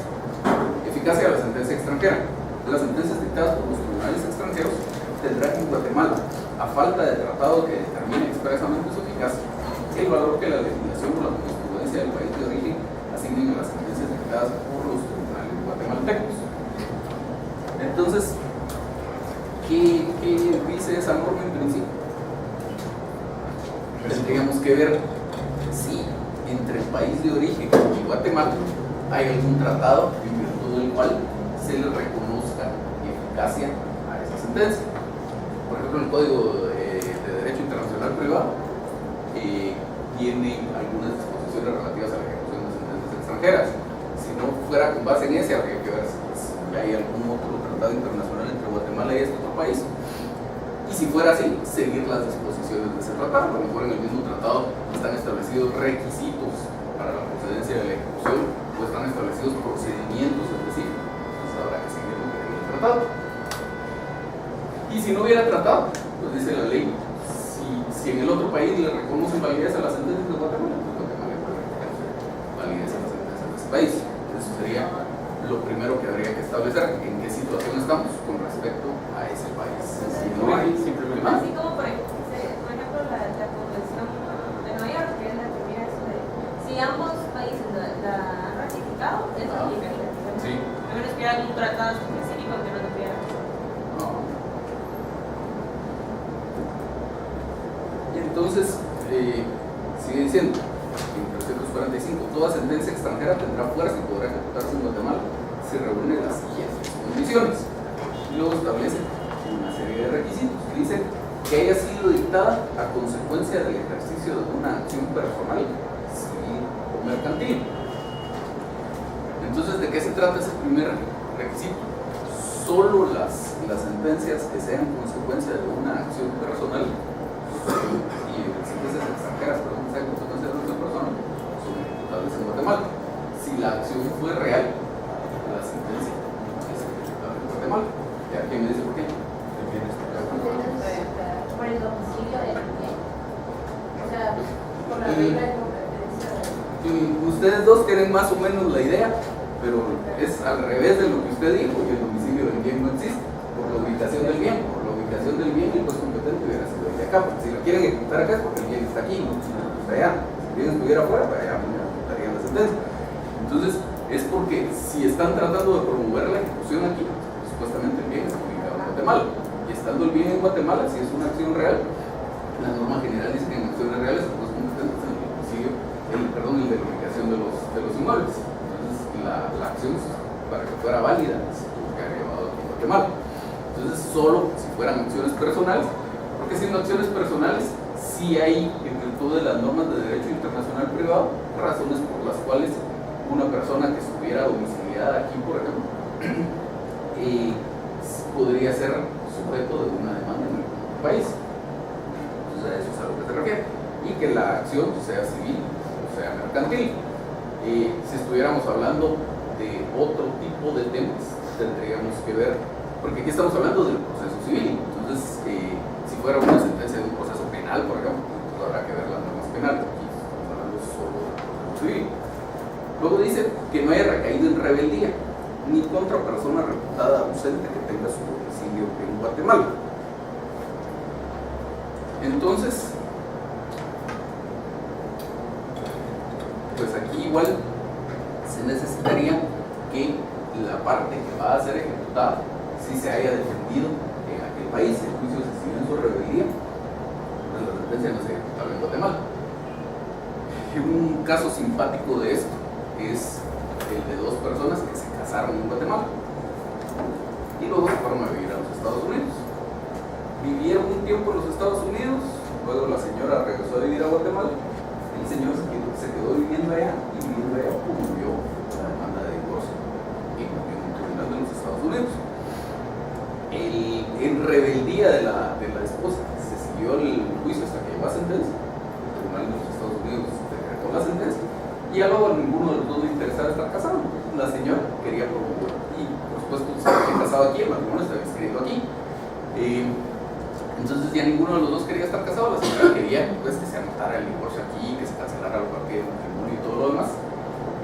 eficacia de la sentencia extranjera. Las sentencias dictadas por los tribunales extranjeros tendrán en Guatemala, a falta de tratado que determine expresamente su eficacia, el valor que la legislación o la jurisprudencia del país de origen asignen a las sentencias dictadas por los tribunales guatemaltecos. Entonces, ¿qué dice esa norma en principio? Tendríamos que ver si entre el país de origen y Guatemala hay algún tratado en virtud del cual se le reconozca eficacia a esa sentencia. Por ejemplo, el Código de Derecho Internacional Privado tiene algunas disposiciones relativas a la ejecución de sentencias extranjeras. Si no fuera con base en ese, habría que ver si hay algún otro tratado internacional entre Guatemala y este otro país. Y si fuera así, seguir las disposiciones de ese tratado. A lo mejor en el mismo tratado están establecidos requisitos para la procedencia de la ejecución o están establecidos procedimientos específicos. Entonces habrá que seguir lo que dice el tratado. Y si no hubiera tratado, pues dice la ley, si en el otro país le reconocen validez a las sentencias de Guatemala, pues Guatemala puede reconocer validez a las sentencias de ese país. Eso sería lo primero que habría que establecer: en qué situación estamos con respecto a ese país. Si no hay, simplemente más. Así como por ejemplo la Convención de Nueva York, que es la que mira eso de si ambos países la han ratificado, eso aplicaría. Sí. A menos que haya un tratado específico que no tuviera. No. Y entonces, sigue diciendo, en 345, toda sentencia extranjera tendrá fuerza y podrá ejecutarse en Guatemala si reúne las siguientes condiciones. Y luego establece una serie de requisitos. Dice que haya sido dictada a consecuencia del ejercicio de una acción personal, civil o mercantil. Entonces, ¿de qué se trata ese primer requisito? solo las sentencias que sean consecuencia de una acción personal y sentencias extranjeras, pero que sean consecuencia de una acción personal, son ejecutables en Guatemala. Si la acción fue real, la sentencia es ejecutable en Guatemala. ¿Y a quién me dice por qué? Por el domicilio del bien. O sea, por la regla de competencia. Ustedes dos tienen más o menos la idea, pero es al revés de lo que usted dijo, que el domicilio del bien no existe, por la ubicación del bien. Por la ubicación del bien, el juez competente hubiera sido el de acá, porque si lo quieren ejecutar acá es porque el bien está aquí, no está allá. Si el bien estuviera afuera, pues allá no ejecutarían la sentencia. Entonces, es porque si están tratando de promover la ejecución aquí, supuestamente el bien está ubicado en Guatemala. Y estando el bien en Guatemala, si es una acción real, la norma general dice que en acciones reales el juez competente es el domicilio, el de la ubicación de los inmuebles. Entonces, la acción, para que fuera válida, se tuvo que haber llevado aquí en Guatemala. Entonces, solo si fueran acciones personales, porque si en acciones personales, sí hay, en virtud de las normas de derecho internacional privado, razones por las cuales una persona que estuviera domiciliada aquí, por ejemplo, podría ser sujeto de una demanda en el país. Entonces, a eso es a lo que se refiere. Y que la acción sea civil o sea mercantil. Si estuviéramos hablando de otro tipo de temas, tendríamos que ver, porque aquí estamos hablando del proceso civil. Entonces, si fuera una sentencia de un proceso penal, por ejemplo, pues habrá que ver las normas penales. Aquí estamos hablando solo del proceso civil. Luego dice que no haya recaído en rebeldía, ni contra persona reputada ausente que tenga su domicilio en Guatemala. Entonces, pues aquí igual se necesitaría que la parte que va a ser ejecutada sí se haya defendido en aquel país. El juicio se siguió en su rebeldía, pues la sentencia no se ejecutaba en Guatemala. Y un caso simpático de esto es el de dos personas que se casaron en Guatemala y luego se fueron a vivir a los Estados Unidos. Vivieron un tiempo en los Estados Unidos, luego la señora regresó a vivir a Guatemala, el señor se quedó viviendo allá y viviendo allá promovió la demanda de divorcio en un tribunal de los Estados Unidos. En rebeldía de la esposa se siguió el juicio hasta que llegó a sentencia. El tribunal de los Estados Unidos decretó la sentencia y ya luego ninguno de los dos le interesaba estar casado. La señora quería promover y por supuesto se había casado aquí, el matrimonio estaba inscrito aquí. Entonces ya ninguno de los dos quería estar casado. La señora quería pues que se anotara el divorcio aquí, que se cancelara el partido de matrimonio y todo lo demás.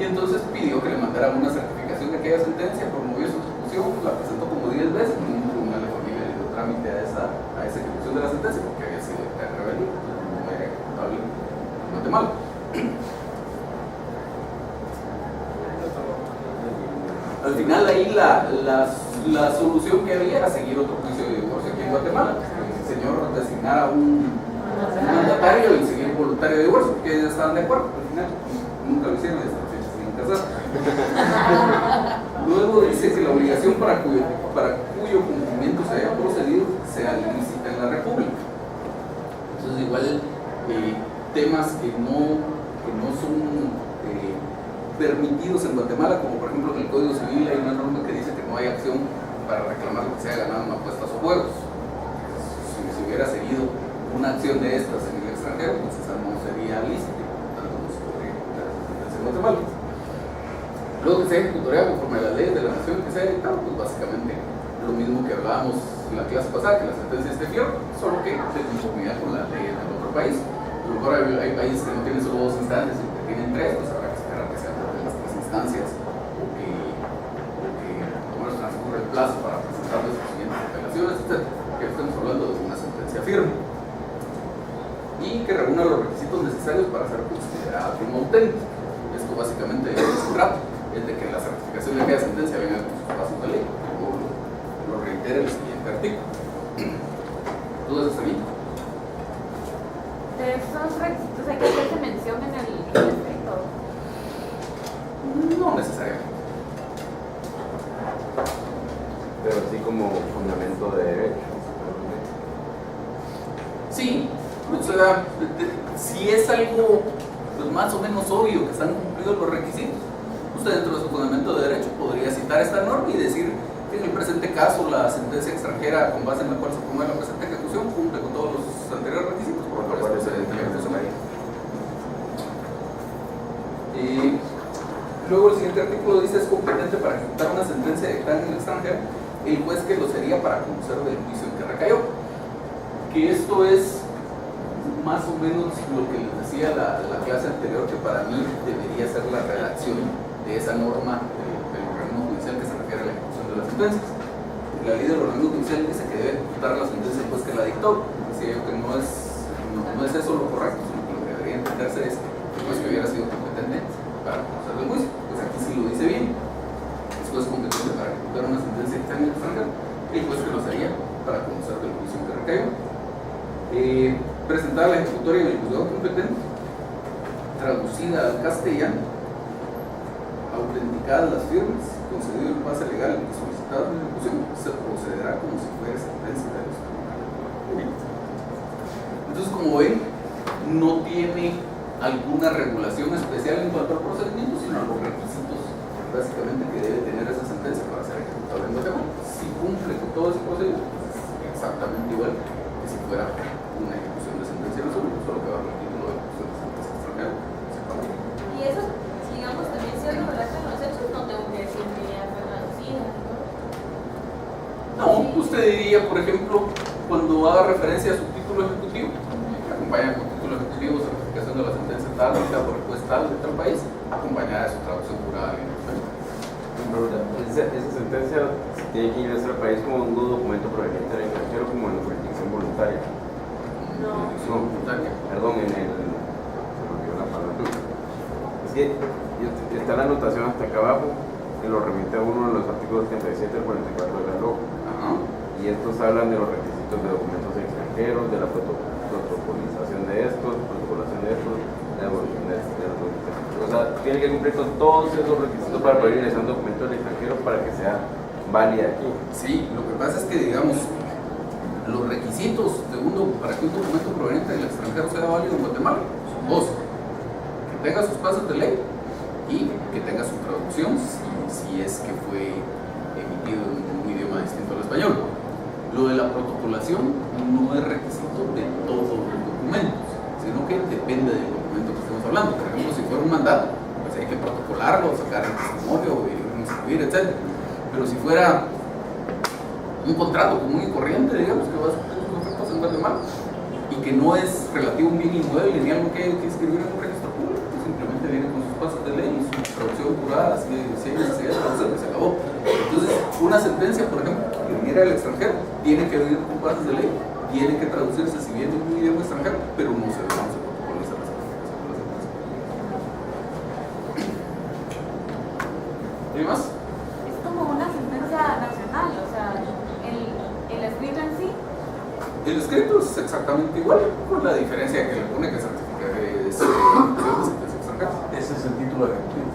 Y entonces pidió que le mandaran una certificación de aquella sentencia, promovió su ejecución, la presentó como 10 veces, ningún tribunal de familia le dio trámite a esa ejecución de la sentencia porque había sido de rebeldía, no era ejecutable en Guatemala. Al final ahí la solución que había era seguir otro juicio de divorcio aquí en Guatemala. El señor designara un mandatario y seguir voluntario de divorcio, porque ellos estaban de acuerdo. Al final nunca lo hicieron y hasta la fecha siguen casados. Luego dice que la obligación para cuyo cumplimiento se haya procedido sea lícita en la República. Entonces igual temas que no son permitidos en Guatemala, como por ejemplo en el Código Civil hay una norma que dice que no hay acción para reclamar lo que se haya ganado en apuestas o juegos. Si se hubiera seguido una acción de estas en el extranjero, pues esa no sería lícita, por tanto no se podría ejecutar esa sentencia en Guatemala. Luego que sea ejecutoriada conforme a las leyes de la nación que se haya dictado, pues básicamente lo mismo que hablábamos en la clase pasada, que la sentencia esté firme, solo que de conformidad con las leyes del otro país. A lo mejor hay países que no tienen solo 2 instancias, sino que tienen 3, pues habrá que esperar que sean las 3 instancias o que tomar transcurre el plazo para presentar las siguientes apelaciones, etc. Que estamos hablando de una sentencia firme y que reúna los requisitos necesarios para ser considerada como auténtica. Esto básicamente de lo que se trata, es de que la certificación de aquella sentencia venga con sus pasos de ley, como lo reitera el siguiente artículo. ¿Dudas hasta aquí? De esos requisitos hay que hacerse mención en el escrito. No necesariamente. Pero sí como fundamento de derecho. Sí, o sea, si es algo pues, más o menos obvio que están cumplidos los requisitos, usted dentro de su fundamento de derecho podría citar esta norma y decir que en el presente caso la sentencia extranjera con base en la cual se promueve la presente ejecución cumple con todos los anteriores requisitos, por lo cual se debe tener eso ahí. Luego el siguiente artículo dice: es competente para ejecutar una sentencia dictada en el extranjero el juez que lo sería para conocer del juicio en que recayó. Que esto es más o menos lo que les decía la clase anterior, que para mí debería ser la redacción de esa norma del organismo judicial que se refiere a la ejecución de las sentencias. La ley del organismo judicial dice que debe ejecutar la sentencia el juez que la dictó. Decía yo que no es eso lo correcto, sino que lo que debería entenderse es que el juez que hubiera sido competente para conocer del juicio. Pues aquí sí lo dice bien: es juez competente para ejecutar una sentencia dictada en el extranjero, el juez que lo sería para conocer del juicio en que recayó. Presentada la ejecutoria en el juzgado competente, traducida al castellano, autenticadas las firmas, concedido el pase legal y solicitada la ejecución, se procederá como si fuera sentencia de los tribunales. Entonces, como ven, no tiene alguna regulación especial en cuanto al procedimiento, sino a los requisitos básicamente que debe tener esa sentencia para ser ejecutable en Guatemala. Si cumple con todo ese procedimiento, pues es exactamente igual que si fuera una ejecución de sentencia resoluta, solo que va a el título de ejecución de sentencia extranjera. Y eso, digamos, también si algo relata los hechos, no tengo que decir que ya fue traducida. No, usted diría, por ejemplo, cuando haga referencia a su título ejecutivo, que acompaña con título ejecutivo, certificación de la sentencia tal, dictada por el juez tal de tal país, acompañada de su traducción jurada en español. Esa sentencia tiene que ingresar al país como un documento proveniente del extranjero, como en la jurisdicción voluntaria. No. Perdón, en el. Se me olvidó la palabra. Es que está la anotación hasta acá abajo, que lo remite a uno de los artículos 37 al 44 de la LOC. Y estos hablan de los requisitos de documentos extranjeros, de la protocolización de estos, protocolación de estos, la evolución de estos. O sea, tiene que cumplir con todos esos requisitos para poder ingresar un documento del extranjero para que sea válida aquí. Sí, lo que pasa es que, digamos, los requisitos para que un documento proveniente del extranjero sea válido en Guatemala son dos: que tenga sus pasos de ley y que tenga su traducción si es que fue emitido en un idioma distinto al español. Lo de la protocolación no es requisito de todos los documentos, sino que depende del documento que estemos hablando. Por ejemplo, si fuera un mandato, pues hay que protocolarlo, sacar el testimonio, inscribir, etc. Pero si fuera un contrato común y corriente, digamos, que va a cumplir sus efectos en Guatemala y que no es relativo a un bien inmueble ni algo que hay que escribir en un registro público, pues simplemente viene con sus pasos de ley y su traducción jurada, si hay necesidad de traducción, se acabó. Entonces, una sentencia, por ejemplo, que viniera del extranjero, tiene que venir con pasos de ley, tiene que traducirse si viene en un idioma extranjero, pero no se protocoliza la certificación de la sentencia. ¿Y más? Es como una sentencia nacional, o sea, el escrito en sí. El escrito es exactamente igual, con la diferencia que le pone que certifica que es sentencia extranjera. Ese es el título ejecutivo.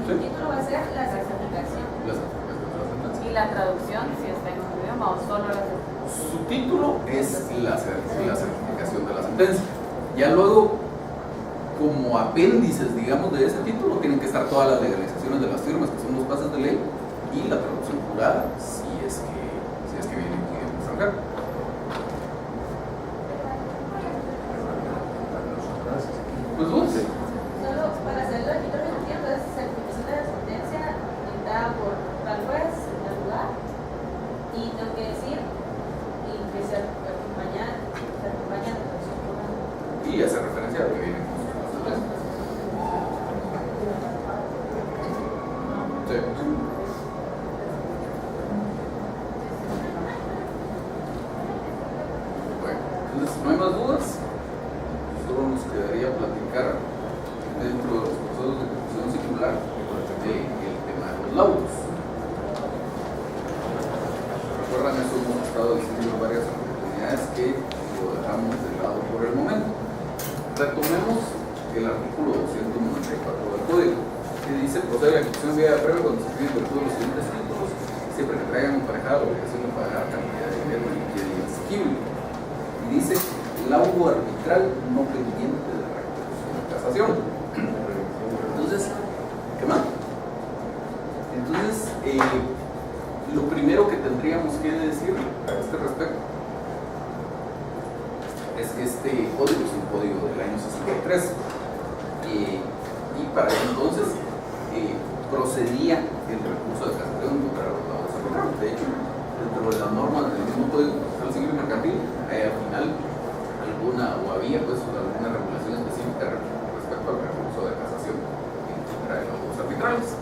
El título va a ser la certificación. La certificación de la sentencia. Y la traducción, si está en un idioma o solo la certificación. Su título es la certificación de la sentencia. Ya luego, como apéndices, digamos, de ese título, tienen que estar todas las legalizaciones de las firmas, que son los pasos de ley, y la traducción jurada, si es que viene en idioma extranjero. Pues vos. Solo para hacerlo aquí lo que entiendo es certificación de la sentencia dictada por tal juez en tal lugar, y tengo que decir y que se acompaña de traducción jurada. Y hace referencia a lo que viene con sus pasos de ley. Sí. Bueno, entonces, ¿no hay más dudas? Solo nos quedaría platicar dentro de los procesos de ejecución singular el tema de los laudos. Recuerdan, eso hemos estado diciendo en varias oportunidades que lo dejamos de lado por el momento. Retomemos el artículo 294 del Código, que dice: procede la ejecución vía de prueba cuando se escriben virtud de los siguientes títulos, siempre que traigan emparejada la obligación de pagar cantidad de dinero líquida y exigible. Y dice: laudo arbitral no pendiente de recurso de casación. Entonces, ¿qué más? Entonces, lo primero que tendría tendríamos que decir a este respecto es que este código es un código del año 63 y para entonces procedía el recurso de casación contra los laudos arbitrales. De hecho, dentro de las normas del mismo código procesal civil mercantil, al final había pues alguna regulación específica respecto al recurso de casación contra los laudos arbitrales.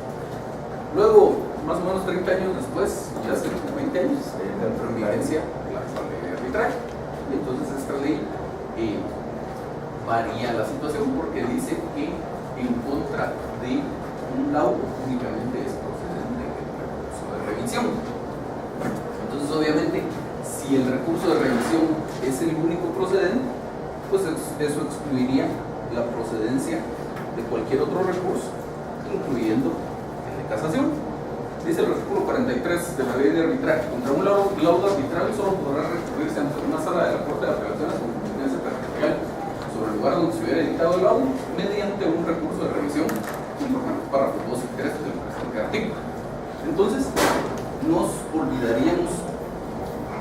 Luego, más o menos 30 años después, ya hace 20 años, entró en vigencia la ley de arbitraje. Y entonces esta ley varía la situación porque dice que en contra de un laudo únicamente es procedente el recurso de revisión. Entonces, obviamente, si el recurso de revisión es el único procedente, pues eso excluiría la procedencia de cualquier otro recurso, incluyendo el de casación. Dice el artículo 43 de la ley de arbitraje: contra un laudo arbitral solo podrá recurrirse ante una sala de la Corte de Apelaciones con competencia territorial sobre el lugar donde se hubiera dictado el laudo mediante un recurso de revisión conforme a los párrafos 2 y 3 del presente artículo. Entonces, nos olvidaríamos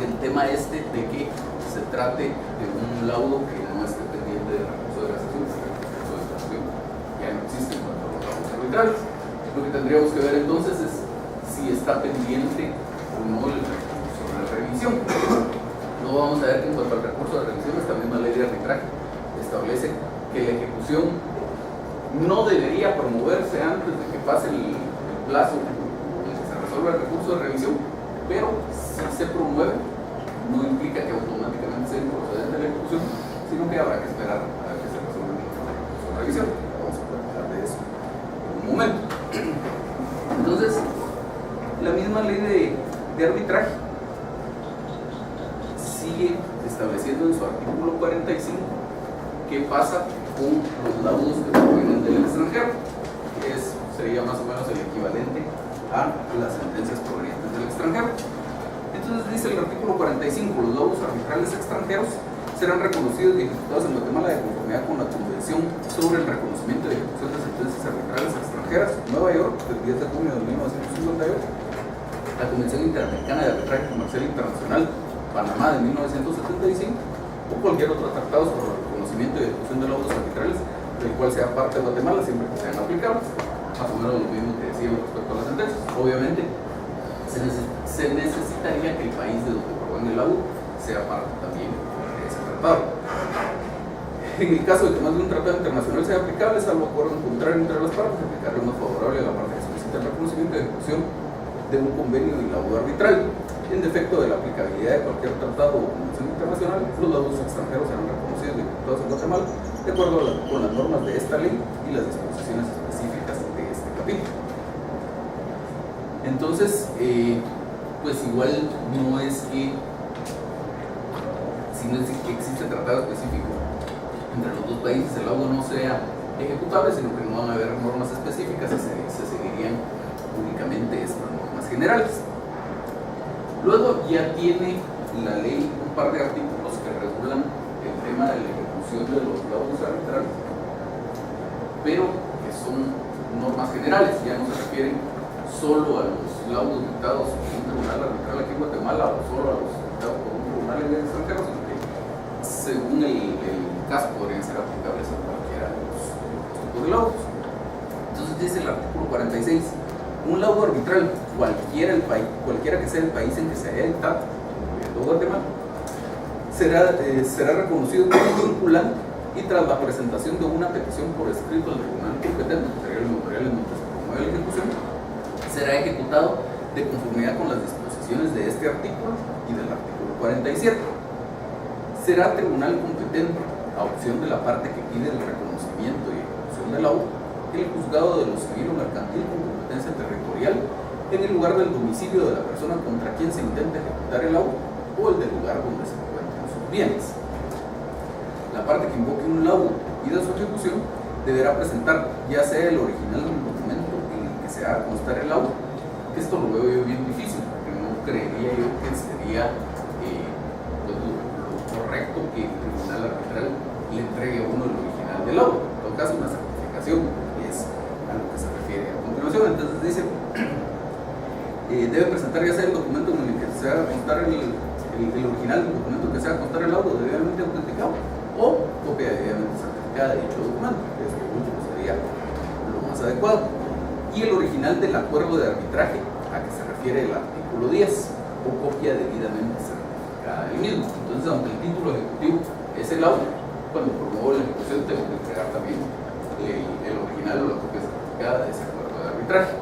del tema de que se trate de un laudo que no esté pendiente del recurso de casación, porque el recurso de casación ya no existe en cuanto a los laudos arbitrales. Lo que tendríamos que ver entonces es si está pendiente o no el recurso de revisión. No vamos a ver que en cuanto al recurso de revisión, esta misma ley de arbitraje establece que la ejecución no debería promoverse antes de que pase el plazo en que se resuelva el recurso de revisión, pero si se promueve, no implica que automáticamente sea procedente de la ejecución, sino que habrá que esperar a que se resuelva el recurso de revisión. Vamos a platicar de eso en un momento. Entonces, la misma ley de arbitraje sigue estableciendo en su artículo 45 qué pasa con los laudos que provienen del extranjero, que sería más o menos el equivalente a las sentencias provenientes del extranjero. Entonces dice el artículo 45: los laudos arbitrales extranjeros serán reconocidos y ejecutados en Guatemala de conformidad con la Convención sobre el reconocimiento y ejecución de sentencias arbitrales extranjeras, Nueva York, del 10 de junio de 1958, la Convención Interamericana de Arbitraje Comercial Internacional, Panamá, de 1975, o cualquier otro tratado sobre el reconocimiento y ejecución de laudos arbitrales del cual sea parte de Guatemala, siempre que sean aplicables. Más o menos lo mismo que decíamos respecto a las sentencias. Obviamente, se necesitaría que el país de donde provenga el laudo sea parte también de ese tratado. En el caso de que más de un tratado internacional sea aplicable, salvo acuerdo contrario entre las partes, aplicarle uno favorable a la parte que solicita el reconocimiento y ejecución de un convenio de laudo arbitral. En defecto de la aplicabilidad de cualquier tratado o convención internacional, los laudos extranjeros serán reconocidos y ejecutados en Guatemala de acuerdo con las normas de esta ley y las disposiciones específicas de este capítulo. Entonces, pues igual no es que, si no es que existe tratado específico entre los dos países, el laudo no sea ejecutable, sino que no van a haber normas específicas y se seguirían únicamente estas normas generales. Luego ya tiene la ley un par de artículos que regulan el tema de la ejecución de los laudos arbitrales, pero que son normas generales, ya no se refieren solo a los laudos dictados por un tribunal arbitral aquí en Guatemala o solo a los dictados por un tribunal en el extranjero, sino que según el caso podrían ser aplicables a cualquiera de los tipos de laudos. Entonces dice el artículo 46: un laudo arbitral, cualquiera que sea el país en que se haya dictado, incluyendo Guatemala, será reconocido como vinculante y tras la presentación de una petición por escrito al tribunal competente, que sería el memorial en donde se promueve la ejecución, será ejecutado de conformidad con las disposiciones de este artículo y del artículo 47. Será tribunal competente, a opción de la parte que pide el reconocimiento y ejecución del laudo, el juzgado de lo civil o mercantil con competencia territorial en el lugar del domicilio de la persona contra quien se intenta ejecutar el laudo o el del lugar donde se encuentran sus bienes. La parte que invoque un laudo y pida su ejecución deberá presentar ya sea el original del documento en el que se haga constar el laudo, que esto lo veo yo bien difícil, porque no creería yo que sería lo correcto que el tribunal arbitral le entregue a uno el original del laudo. En todo caso, una certificación es a lo que se refiere a continuación. Entonces dice, debe presentar ya sea el documento en el que se haga constar el original del documento que se haga constar el laudo debidamente autenticado o copia debidamente certificada de dicho documento, que es lo último sería lo más adecuado, y el original del acuerdo de arbitraje a que se refiere el artículo 10 o copia debidamente certificada del mismo. Entonces, aunque el título ejecutivo es el laudo, cuando promuevo la ejecución tengo que entregar también el original o la copia certificada de ese acuerdo de arbitraje.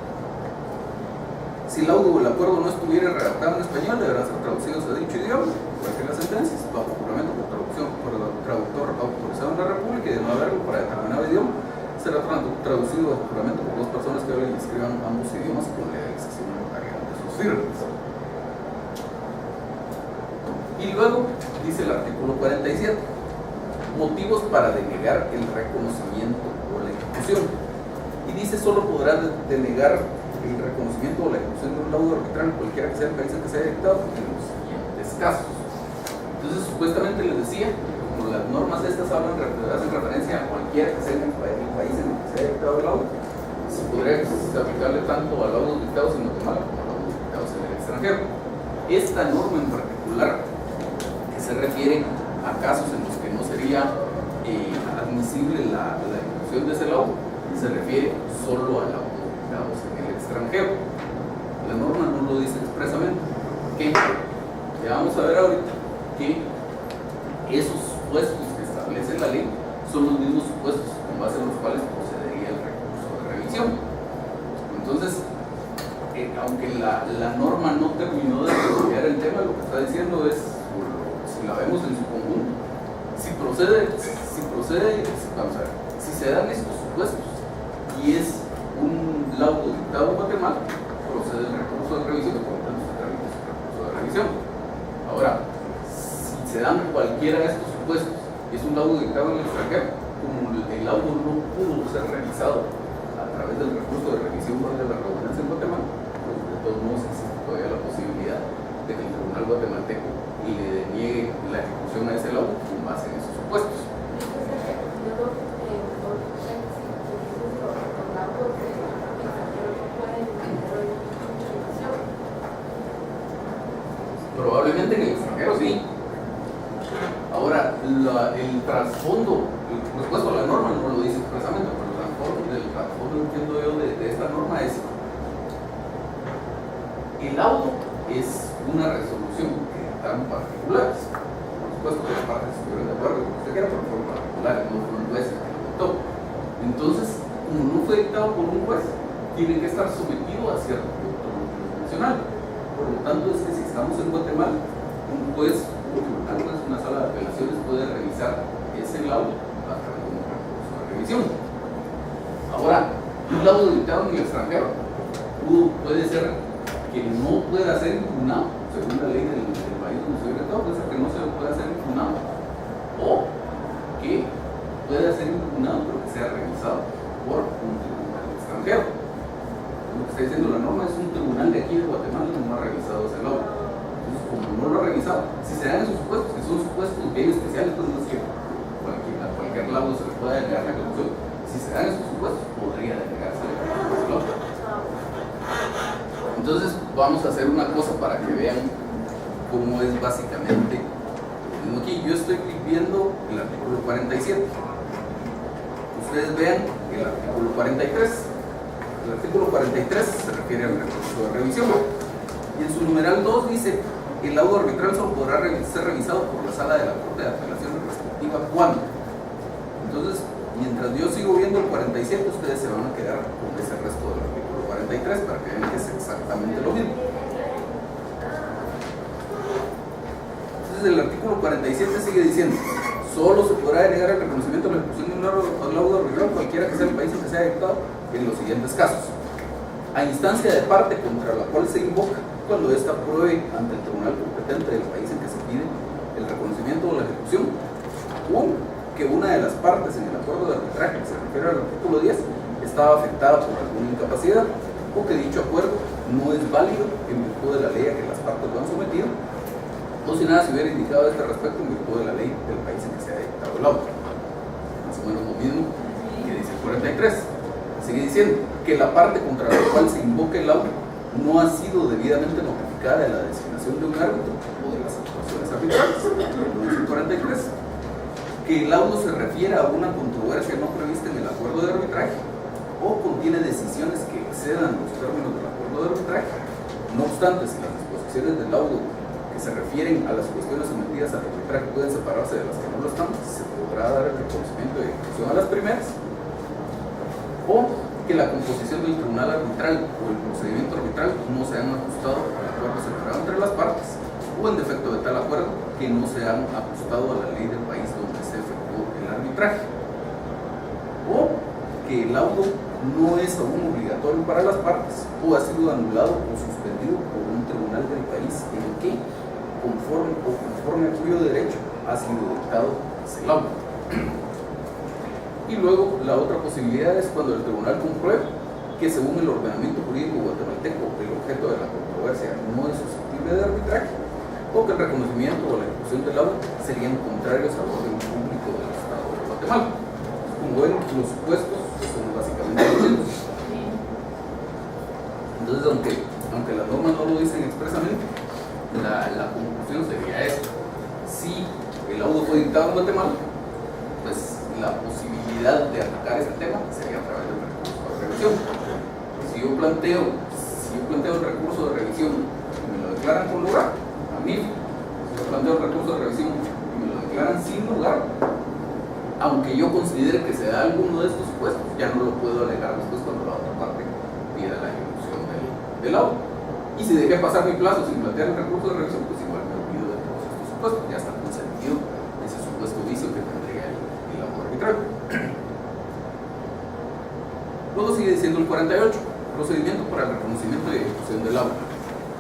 Si el laudo o el acuerdo no estuviera redactado en español, deberán ser traducidos a dicho idioma, igual que las sentencias, bajo juramento por traducción por el traductor autorizado en la República, y de no haberlo para determinado idioma, será traducido bajo juramento por dos personas que hablen y escriban ambos idiomas con legalización notarial de sus firmas. Y luego dice el artículo 47, motivos para denegar el reconocimiento o la ejecución. Y dice, solo podrá denegar el reconocimiento o la ejecución de un laudo arbitral, cualquiera que sea el país en que se haya dictado, en los siguientes casos. Entonces, supuestamente les decía, como las normas estas hacen referencia a cualquiera que sea el país en el que se haya dictado el laudo, se podría aplicarle tanto a laudos dictados en Guatemala como a laudos dictados en el extranjero. Esta norma en particular, que se refiere a casos en los que no sería admisible la ejecución de ese laudo, se refiere solo a laudos dictados en el extranjero. La norma no lo dice expresamente. Que ya vamos a ver ahorita que esos supuestos que establece la ley son los mismos supuestos con base en los cuales procedería el recurso de revisión. Entonces, aunque la norma no terminó de estudiar el tema, lo que está diciendo es, si la vemos en su conjunto, si se dan estos supuestos y es un laudo dictado en Guatemala, procede el recurso de revisión, por lo tanto se tramita su recurso de revisión. Ahora, si se dan cualquiera de estos supuestos y es un laudo dictado en el extranjero, como el laudo no pudo ser revisado a través del recurso de revisión de la redundancia en Guatemala, pues de todos modos existe todavía la posibilidad de que el tribunal guatemalteco le deniegue la ejecución a ese laudo con base en esos supuestos. Probablemente en el extranjero sí. Ahora, el trasfondo, por supuesto la norma no lo dice expresamente, pero el trasfondo entiendo yo de esta norma es: el laudo es una resolución que dictaron particulares. Por supuesto que las partes estuvieron de acuerdo con lo que usted quiera, pero fueron particulares, no fue un juez que lo dictó. Entonces, como no fue dictado por un juez, tiene que estar sometido a cierto control internacional. Por lo tanto, es que si estamos en Guatemala, un juez, un tribunal, una sala de apelaciones puede revisar ese laudo a través de un recurso de revisión. Ahora, un laudo dictado en el extranjero puede ser que no pueda ser impugnado, según la ley del país donde se dictado, puede ser que no se pueda ser impugnado, o que pueda ser impugnado pero que sea revisado por un tribunal extranjero. Lo que está diciendo la norma es un tribunal de aquí de Guatemala no ha revisado ese laudo. Entonces, como no lo ha revisado, si se dan esos supuestos, que son supuestos bien especiales, pues no es que a cualquier laudo se le pueda denegar la ejecución. Si se dan esos supuestos, podría denegarse la ejecución de ese laudo. Entonces, vamos a hacer una cosa para que vean cómo es básicamente lo mismo aquí. Yo estoy viendo el artículo 47. Ustedes vean el artículo 43. El artículo 43 se refiere al recurso de revisión y en su numeral 2 dice: el laudo arbitral solo podrá ser revisado por la sala de la Corte de Apelaciones respectiva cuando. Entonces, mientras yo sigo viendo el 47, ustedes se van a quedar con ese resto del artículo 43 para que vean que es exactamente lo mismo. Entonces, el artículo 47 sigue diciendo: solo se podrá denegar el reconocimiento de la ejecución de un laudo arbitral cualquiera que sea el país en que se haya dictado en los siguientes casos: a instancia de parte contra la cual se invoca, cuando ésta pruebe ante el tribunal competente del país en que se pide el reconocimiento o la ejecución, o que una de las partes en el acuerdo de arbitraje que se refiere al artículo 10 estaba afectada por alguna incapacidad, o que dicho acuerdo no es válido en virtud de la ley a que las partes lo han sometido, o si nada se hubiera indicado a este respecto en virtud de la ley del país en que se ha dictado el laudo. Más o menos lo mismo que dice el 43. Sigue diciendo que la parte contra la cual se invoque el laudo no ha sido debidamente notificada de la designación de un árbitro o de las actuaciones arbitrales. El 43, que el laudo se refiere a una controversia no prevista en el acuerdo de arbitraje o contiene decisiones que excedan los términos del acuerdo de arbitraje. No obstante, si las disposiciones del laudo que se refieren a las cuestiones sometidas al arbitraje pueden separarse de las que no lo están, se podrá dar el reconocimiento de ejecución a las primeras, o que la composición del tribunal arbitral o el procedimiento arbitral no se han ajustado al acuerdo celebrado entre las partes, o en defecto de tal acuerdo que no se han ajustado a la ley del país donde se efectuó el arbitraje, o que el laudo no es aún obligatorio para las partes o ha sido anulado o suspendido por un tribunal del país en el que, conforme a cuyo derecho ha sido dictado ese laudo. Y luego la otra posibilidad es cuando el tribunal compruebe que según el ordenamiento jurídico guatemalteco el objeto de la controversia no es susceptible de arbitraje, o que el reconocimiento o la ejecución del laudo serían contrarios al orden público del Estado de Guatemala. Como ven, los supuestos son básicamente los mismos. Entonces, aunque las normas no lo dicen expresamente, la conclusión sería esto: si el laudo fue dictado en Guatemala, pues la posibilidad de atacar ese tema sería a través del recurso de revisión. Si yo planteo el recurso de revisión y me lo declaran con lugar, a mí, si yo planteo el recurso de revisión y me lo declaran sin lugar, aunque yo considere que se da alguno de estos supuestos, ya no lo puedo alegar después cuando la otra parte pida la ejecución del laudo. Y si dejé pasar mi plazo sin plantear el recurso de revisión, pues igual me olvido de todos estos supuestos, ya está consentido ese supuesto vicio que tendría el laudo arbitral. Luego sigue diciendo el 48, procedimiento para el reconocimiento y ejecución del laudo.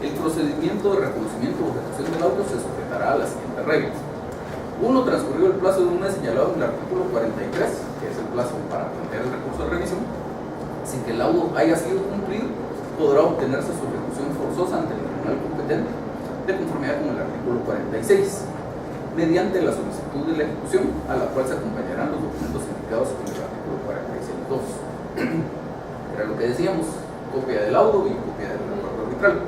El procedimiento de reconocimiento o ejecución del laudo se sujetará a las siguientes reglas. 1. Transcurrido el plazo de un mes señalado en el artículo 43, que es el plazo para plantear el recurso de revisión, sin que el laudo haya sido cumplido, podrá obtenerse su ejecución forzosa ante el tribunal competente, de conformidad con el artículo 46, mediante la solicitud de la ejecución, a la cual se acompañarán los documentos indicados en el artículo 46.2. Era lo que decíamos: copia del laudo y copia del acuerdo arbitral.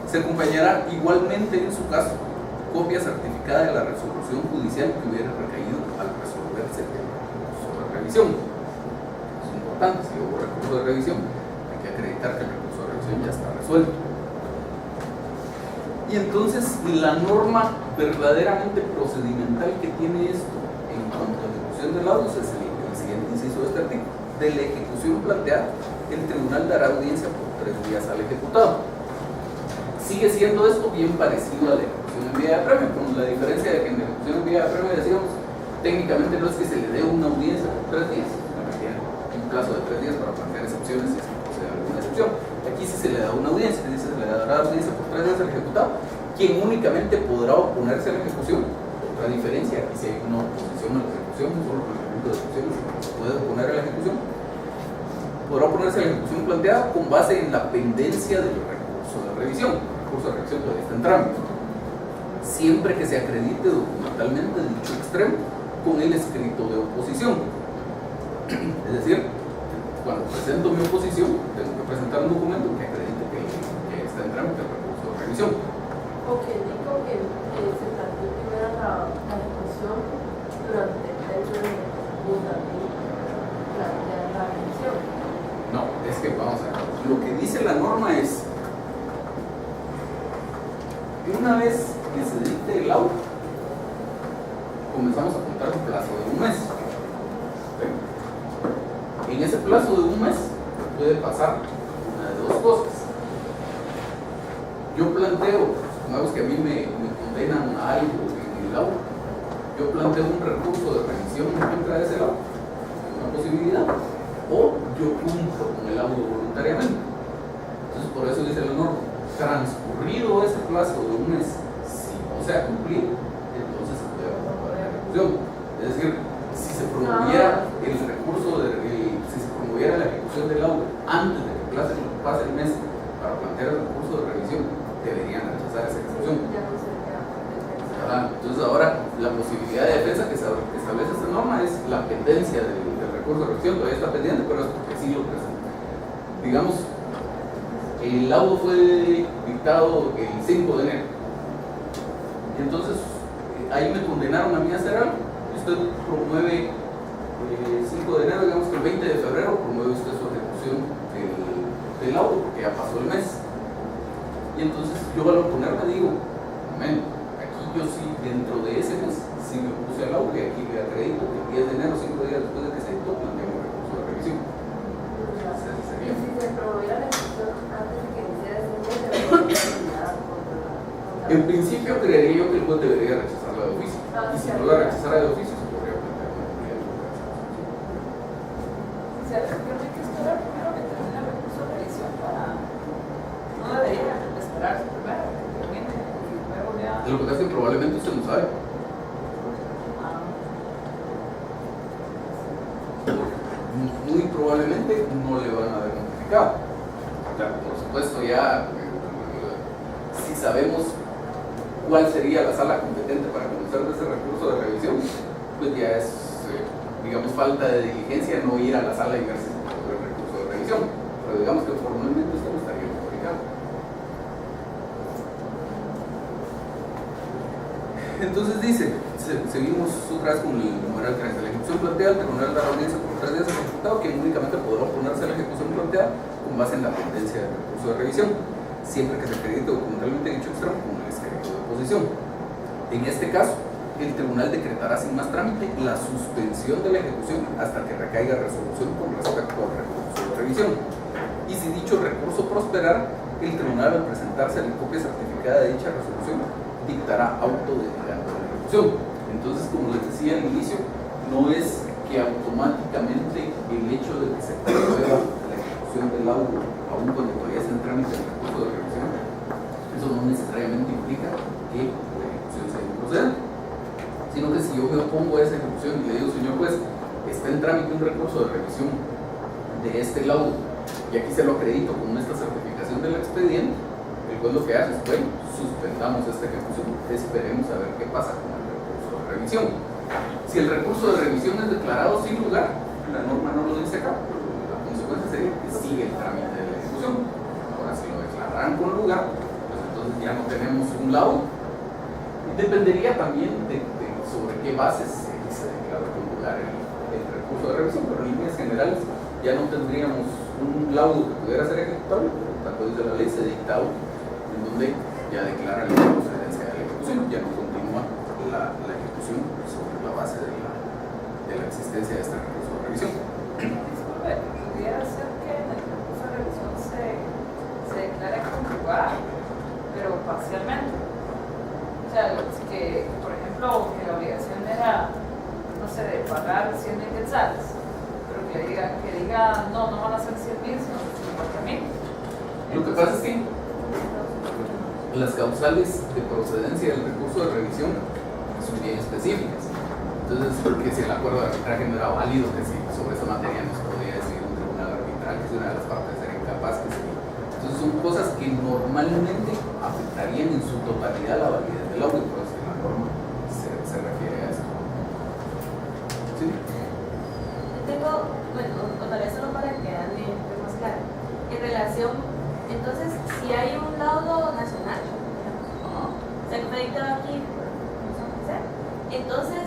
Se acompañará igualmente, en su caso, copia certificada de la resolución judicial que hubiera recaído al resolverse el recurso de revisión. Es importante: si hubo recurso de revisión, hay que acreditar que el recurso de revisión ya está resuelto. Y entonces la norma verdaderamente procedimental que tiene esto en cuanto a ejecución de laudos es el siguiente inciso de este artículo: de la ejecución planteada, el tribunal dará audiencia por 3 días al ejecutado. Sigue siendo esto bien parecido a la ejecución en vía de apremio, con la diferencia de que en la ejecución en vía de apremio decíamos, técnicamente no es que se le dé una audiencia por 3 días, un plazo de 3 días para plantear excepciones si es que posee alguna excepción. Aquí sí se le da una audiencia, dice se le dará audiencia por 3 días al ejecutado, quien únicamente podrá oponerse a la ejecución. Otra diferencia: aquí si hay una oposición a la ejecución, no solo por el reglamento de ejecución, se puede oponer a la ejecución, podrá oponerse a la ejecución planteada con base en la pendencia del recurso de revisión. El recurso de revisión todavía está en trámite, siempre que se acredite documentalmente dicho extremo con el escrito de oposición. Es decir, cuando presento mi oposición, tengo que presentar un documento que acredite que está en trámite el recurso de revisión. Ok, digo que se planteó primero la ejecución durante el término de la revisión. No, es que vamos a ver, lo que dice la norma es que una vez que se dicte el laudo, comenzamos a contar un plazo de un mes. ¿Sí? En ese plazo de un mes puede pasar una de dos cosas. Yo planteo, supongamos que a mí me condenan a algo en el laudo, yo planteo un recurso de revisión en contra de ese laudo, una posibilidad, o yo cumplo con el laudo voluntariamente. Entonces, por eso dice la norma: transcurrido ese plazo de un mes, si no se ha cumplido, entonces se puede aprobar la ejecución. Es decir, si se promoviera el recurso si se promoviera la ejecución del laudo antes de que pase el mes para plantear el recurso de revisión, deberían rechazar esa ejecución. Entonces ahora la posibilidad de defensa que establece esta norma es la pendencia del recurso de revisión. Todavía está pendiente, pero es porque sí lo presenta. Digamos, El laudo fue dictado el 5 de enero. Y entonces, ahí me condenaron a mí a hacer algo. Usted promueve 5 de enero, digamos que el 20 de febrero, promueve usted su ejecución del laudo, porque ya pasó el mes. Y entonces yo al oponerme digo, momento, aquí yo sí, dentro de ese mes, sí me puse al laudo y aquí le acredito que el 10 de enero, 5 días después de que se dictó, planteé un recurso de revisión. Si se promoviera la ejecución antes de que iniciara ese mes, se debería En principio creería yo que el juez debería rechazarla de oficio. Y si no la rechazara de oficio, se podría plantear una medida de recuperación. O sea, yo creo que esperar primero que termine el recurso de revisión para. No debería esperarse primero que termine y luego ya. Lo que pasa es que probablemente usted no sabe. Muy probablemente no le van a haber notificado. Claro, por supuesto, ya si sabemos cuál sería la sala competente para conocer de ese recurso de revisión, pues ya es, digamos, falta de diligencia no ir a la sala y ver si se puede ver el recurso de revisión. Pero digamos que formalmente usted no estaría notificado. Entonces dice, seguimos otra vez con el numeral 30. La ejecución planteada, el tribunal de la audiencia por 3 días ejecutado, que únicamente podrá oponerse a la ejecución planteada con base en la pendencia del recurso de revisión, siempre que se acredite documentalmente dicho extremo como el escrito de oposición. En este caso, el tribunal decretará sin más trámite la suspensión de la ejecución hasta que recaiga resolución con respecto al recurso de revisión. Y si dicho recurso prosperar, el tribunal, al presentarse la copia certificada de dicha resolución, dictará auto denegando la ejecución. Entonces, como les decía al inicio, no es que automáticamente el hecho de que se promueva la ejecución del laudo, aún cuando todavía está en trámite el recurso de revisión, eso no necesariamente implica que la ejecución sea improcedente, sino que si yo me opongo a esa ejecución y le digo, señor juez, está en trámite un recurso de revisión de este laudo y aquí se lo acredito con esta certificación del expediente, el juez lo que hace es, bueno, suspendamos esta ejecución, esperemos a ver qué pasa con el recurso de revisión. Si el recurso de revisión es declarado sin lugar, la norma no lo dice acá, pero la consecuencia sería que sigue el trámite de la ejecución. Ahora, si lo declararan con lugar, pues entonces ya no tenemos un laudo. Dependería también de sobre qué bases se declaró con lugar el recurso de revisión, pero en líneas generales ya no tendríamos un laudo que pudiera ser ejecutable, pero tanto dice la ley se dicta auto, en donde ya declara la procedencia de la ejecución, ya no continúa la ejecución sobre la base de la existencia de este recurso de revisión. Disculpe, pudiera ser que en el recurso de revisión se declare con lugar, pero parcialmente. O sea, que, por ejemplo, que la obligación era, no sé, de pagar 100,000 quetzales, pero que diga, no van a ser 100,000, sino 50,000. Lo que pasa es que las causales de procedencia del recurso de revisión son bien específicas. Entonces, porque si el acuerdo de arbitraje no era válido, que si sobre esa materia nos podría decidir un tribunal arbitral, que si una de las partes era incapaz, que si. Entonces, son cosas que normalmente afectarían en su totalidad la validez del laudo, por eso la norma se refiere a eso. ¿Sí? Tengo, bueno, otra vez solo para que ande más claro. En relación, entonces, si hay un laudo nacional, se acredita aquí, entonces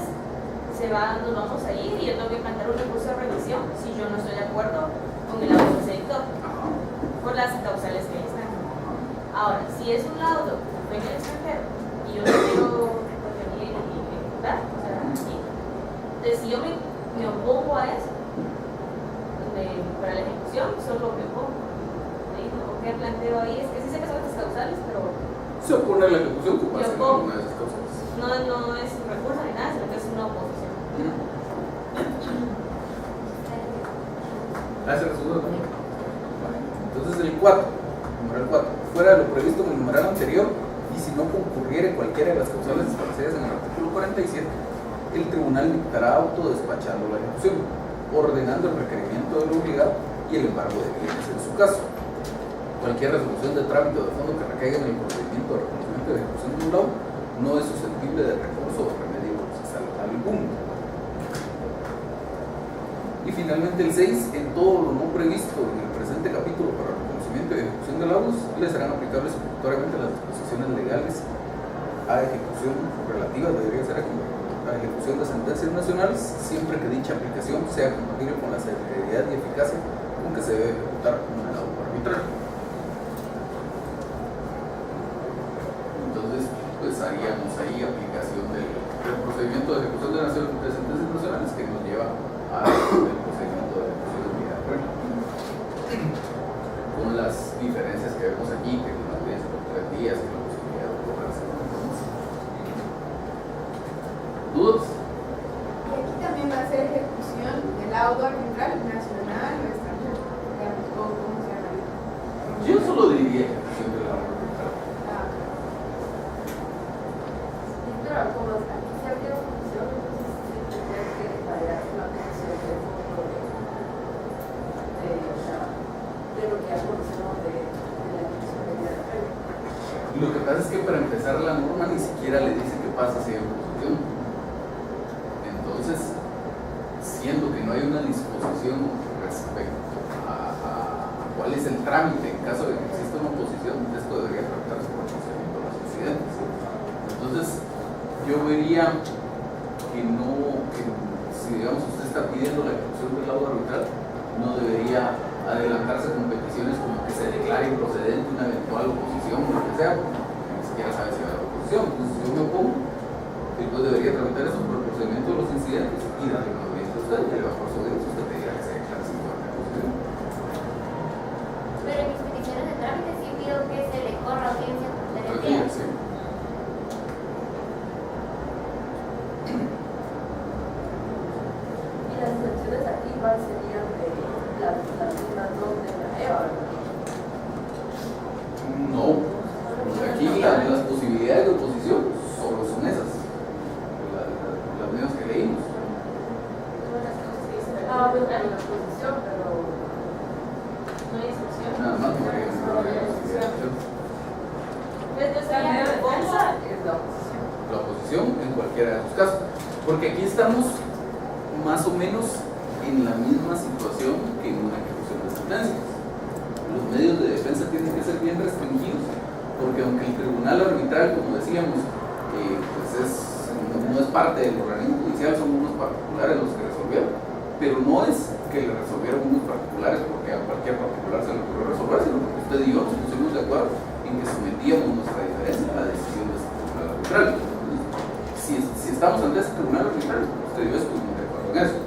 nos vamos a ir y yo tengo que plantear un recurso de revisión si yo no estoy de acuerdo con el laudo que se dictó, por las causales que ahí están. Ahora, si es un laudo que fue en el extranjero y yo no quiero venir y ejecutar, o sea, aquí, entonces si yo me opongo a eso, para la ejecución, solo me opongo. ¿Qué planteo ahí? Es que sí sé que son estas causales, pero Se opone a la ejecución con base en alguna de esas cosas. no es un recurso ni nada, sino que es una oposición. Entonces el 4, numeral 4, fuera de lo previsto en el numeral anterior y si no concurriere cualquiera de las causales establecidas en el artículo 47, el tribunal dictará auto despachando la ejecución, ordenando el requerimiento del obligado y el embargo de bienes en su caso. Cualquier resolución de trámite o de fondo que recaiga en el procedimiento de reconocimiento de ejecución de un laudo no es susceptible de recurso o remedio procesal alguno. Y finalmente el 6, en todo lo no previsto en el presente capítulo para el reconocimiento procedimiento de ejecución de laudos les serán aplicables obligatoriamente las disposiciones legales a ejecución relativa, debería ser aquí, a ejecución de sentencias nacionales, siempre que dicha aplicación sea compatible con la celeridad y eficacia con que se debe ejecutar un laudo arbitral. Entonces, pues haríamos ahí aplicación del procedimiento de ejecución de sentencias nacionales que nos lleva al procedimiento de ejecución de unidad prueba. Con las diferencias que vemos aquí, que las leyes por 3 días, que la posibilidad de borrarse. ¿Dudas? Y aquí también va a ser ejecución del laudo arbitral nacional o extranjero. Digamos, ¿cómo se llama? Yo solo diría ejecución del laudo arbitral. Y claro, como aquí se abrió función, entonces se tendría que validar la aplicación del fondo de lo que ya conocemos de la ejecución de unidad previa. Lo que pasa es que para empezar la norma ni siquiera le dice qué pasa si hay oposición. Entonces, siendo que no hay una disposición respecto a cuál es el trámite en caso de que exista una oposición, esto debería tratarse por el procedimiento de los incidentes. Entonces, yo vería que no, que si digamos usted está pidiendo la ejecución del laudo arbitral, no debería adelantarse con peticiones como que se declare improcedente una eventual oposición o lo que sea, porque ni siquiera sabe si va a haber oposición. Entonces, yo me opongo, y pues debería tramitar eso por el procedimiento de los incidentes y darle una audiencia a usted, y le va a proceder si usted pedirá que se declare sin oposición. Pero en mis peticiones de trámite sí pido que se le corra audiencia por 3 Aquí, días. sí. Y las sanciones aquí igual serían de las mismas dos de la EVA, ¿verdad? No, aquí las posibilidades de oposición solo son esas, las mismas que leímos. Pues en la posición, pero No hay excepción. Nada más porque es una posibilidad de Desde La esa medida de defensa defensa, es la oposición. la oposición en cualquiera de sus casos, porque aquí estamos más o menos en la misma situación que en una ejecución de sentencias. Los medios de defensa tienen que ser bien restringidos, porque aunque el tribunal arbitral, como decíamos, pues no es parte del organismo judicial, son unos particulares los que resolvieron, pero no es que le resolvieron unos particulares porque a cualquier particular se le ocurrió resolver, sino porque usted y yo nos pusimos de acuerdo en que sometíamos nuestra diferencia a la decisión de ese tribunal arbitral. Si estamos ante ese tribunal arbitral, usted y yo estuvimos de acuerdo en eso.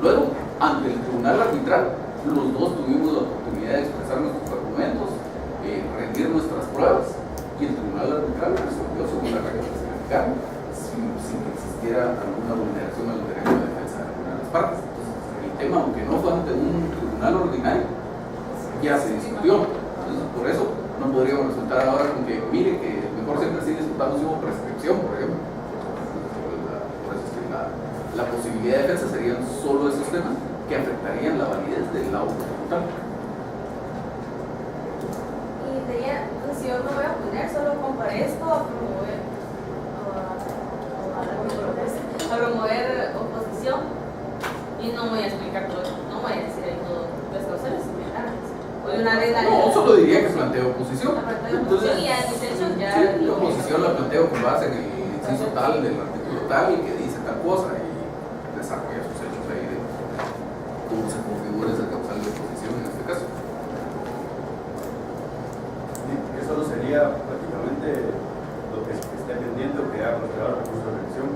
Luego, ante el tribunal arbitral, los dos tuvimos la oportunidad de expresar nuestros argumentos, rendir nuestras pruebas, y el tribunal arbitral resolvió según las reglas que se aplicaron, sin que existiera alguna vulneración al derecho de defensa de alguna de las partes. Entonces, el tema, aunque no fue ante un tribunal ordinario, ya se discutió. Entonces, por eso no podríamos resultar ahora con que, mire, que mejor siempre sí discutamos si hubo prescripción, por ejemplo. Por eso es que la posibilidad de defensa serían solo esos temas que afectarían la validez del laudo total. y diría, pues, si yo no voy a poner, solo comparezco a promover a promover oposición y no voy a explicar todo eso, no voy a decir ahí todo las causales similares. Hoy una regla No, solo diría que planteo oposición. oposición y ya mis hechos ya. Sí, la oposición la planteo con base en el inciso tal del artículo tal y que dice tal cosa y desarrolla sus hechos ahí de cómo se configura esa causal de oposición en este caso. Sí, que solo sería prácticamente lo que esté pendiente o que haya considerado el recurso de revisión,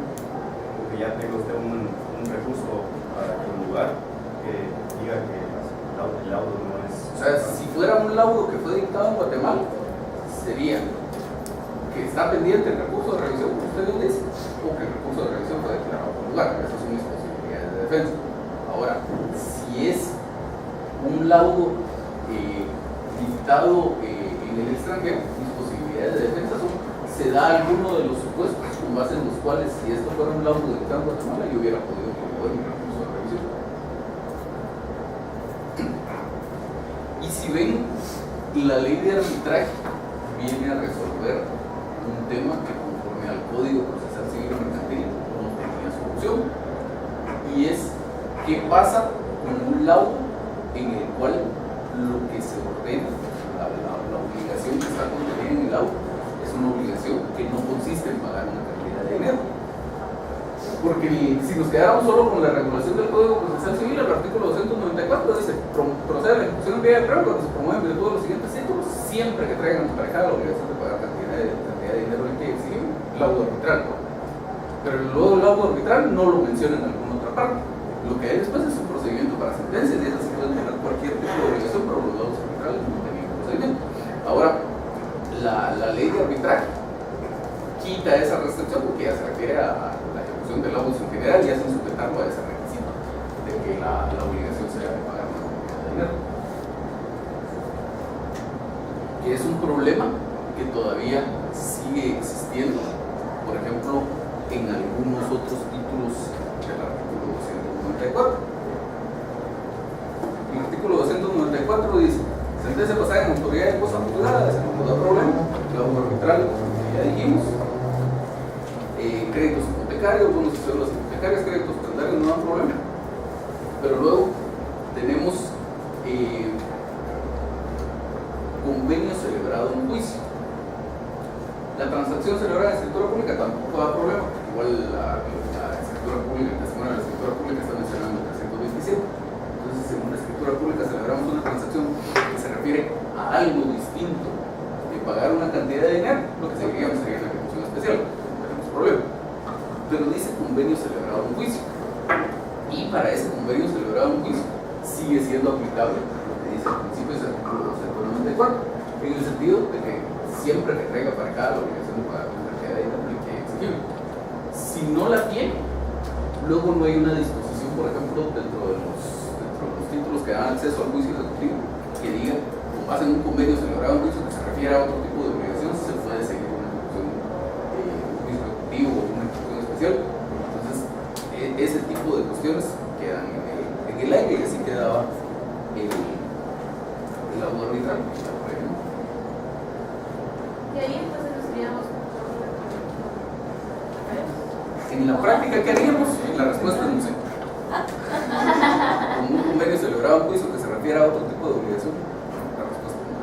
porque ya tenga usted un recurso para un lugar que diga que el laudo no es. O sea, si fuera un laudo que fue dictado en Guatemala, sería que está pendiente el recurso de revisión, como usted lo dice, o que el recurso de revisión fue declarado por lugar. Esas son mis posibilidades de defensa. Ahora, si es un laudo dictado en el extranjero, mis posibilidades de defensa son, se da alguno de los supuestos con base en los cuales, si esto fuera un laudo dictado en Guatemala, yo hubiera podido promover mi recurso de revisión. Y si ven, la ley de arbitraje viene a resolver un tema que conforme al Código Procesal Civil y Mercantil no tenía solución. Y es qué pasa con un laudo en el cual lo que se ordena que no consiste en pagar una cantidad de dinero. Porque si nos quedáramos solo con la regulación del Código Procesal Civil, el artículo 294 dice: procede a la ejecución en vía de prueba cuando se promueven de todos los siguientes títulos, siempre que traigan aparejada la obligación de pagar cantidad de dinero en que exige laudo arbitral, ¿no? Pero luego el laudo arbitral no lo menciona en alguna otra parte. Lo que hay después es un procedimiento para sentencias, y eso se puede tener cualquier tipo de obligación, pero los laudos arbitrales no tienen procedimiento. Ahora, la ley de arbitraje quita esa restricción porque ya se refiere a la ejecución de laudos en general y hacen sujetarlo a ese requisito de que la obligación sea de pagar una cantidad de dinero. Que es un problema que todavía sigue existiendo, por ejemplo, en algunos otros títulos del artículo 294. El artículo 294 dice: sentencia pasada en autoridad de cosa juzgada, ese no da problema. Laudo arbitral, ya dijimos. Créditos hipotecarios, bonos y cédulas hipotecarias, créditos prendarios, no dan problema. Pero luego tenemos convenio celebrado en juicio. La transacción celebrada en escritura pública tampoco da problema. Igual la escritura pública, el testimonio de la escritura pública está mencionando el 327. Entonces, en una escritura pública celebramos una transacción que se refiere a algo distinto de pagar una cantidad de dinero, lo que seguiríamos sería la ejecución especial. No tenemos problema. Pero dice convenio celebrado en juicio. Y para ese convenio celebrado en juicio sigue siendo aplicable lo que dice el principio del artículo 294, en el sentido de que siempre que traiga para acá la obligación de pagar una cantidad de dinero que exigible. Si no la tiene, luego no hay una disposición, por ejemplo, dentro de los títulos que dan acceso al juicio ejecutivo, que diga, con base en un convenio celebrado en juicio que se refiere a otro tipo de obligación, se puede seguir una ejecución juicio ejecutivo o una ejecución especial. Entonces, ese tipo de cuestiones quedan en el aire, y así quedaba el laudo arbitral, por ejemplo. Y ahí entonces nos iríamos. En la práctica, ¿qué haríamos? La respuesta es no sé. Con un convenio celebrado en juicio que se refiere a otro tipo de obligación, la respuesta es no.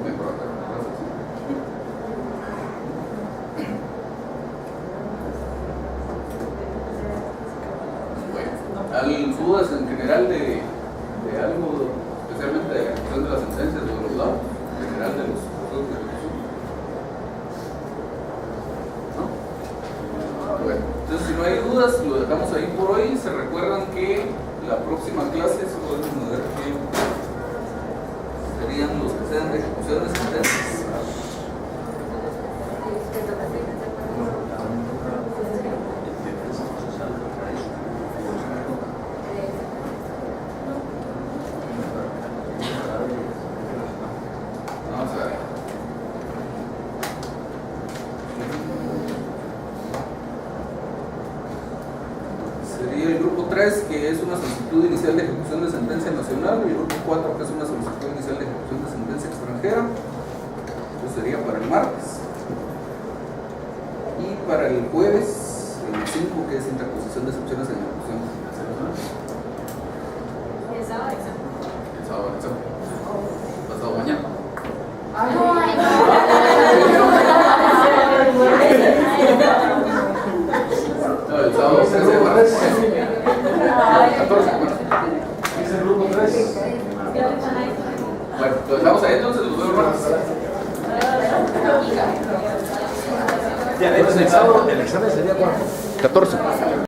Mejor hacer una transacción. Bueno, ¿hay dudas en general de algo, especialmente de la ejecución de las sentencias o de los lados, en general de los procesos de ejecución? ¿No? Bueno, entonces si no hay dudas, lo dejamos ahí por hoy. Se recuerdan que la próxima clase, solo déjenme ver que serían los que sean de ejecución de sentencias. Vamos a ver. Sería el grupo 3, que es una solicitud inicial de ejecución de sentencia nacional, y el grupo 4, que es una solicitud inicial de ejecución de sentencia extranjera. Eso sería para el martes. Y para el jueves, el 5, que es interposición de excepciones en ejecución de sentencia nacional. Y el sábado examen. El sábado, examen. Pasado mañana. Ay, no. No, el sábado 13 de marzo. 14, bueno. Es el grupo 3. Bueno, lo dejamos ahí entonces, los vemos el martes. Ya, el examen sería cuándo? 14.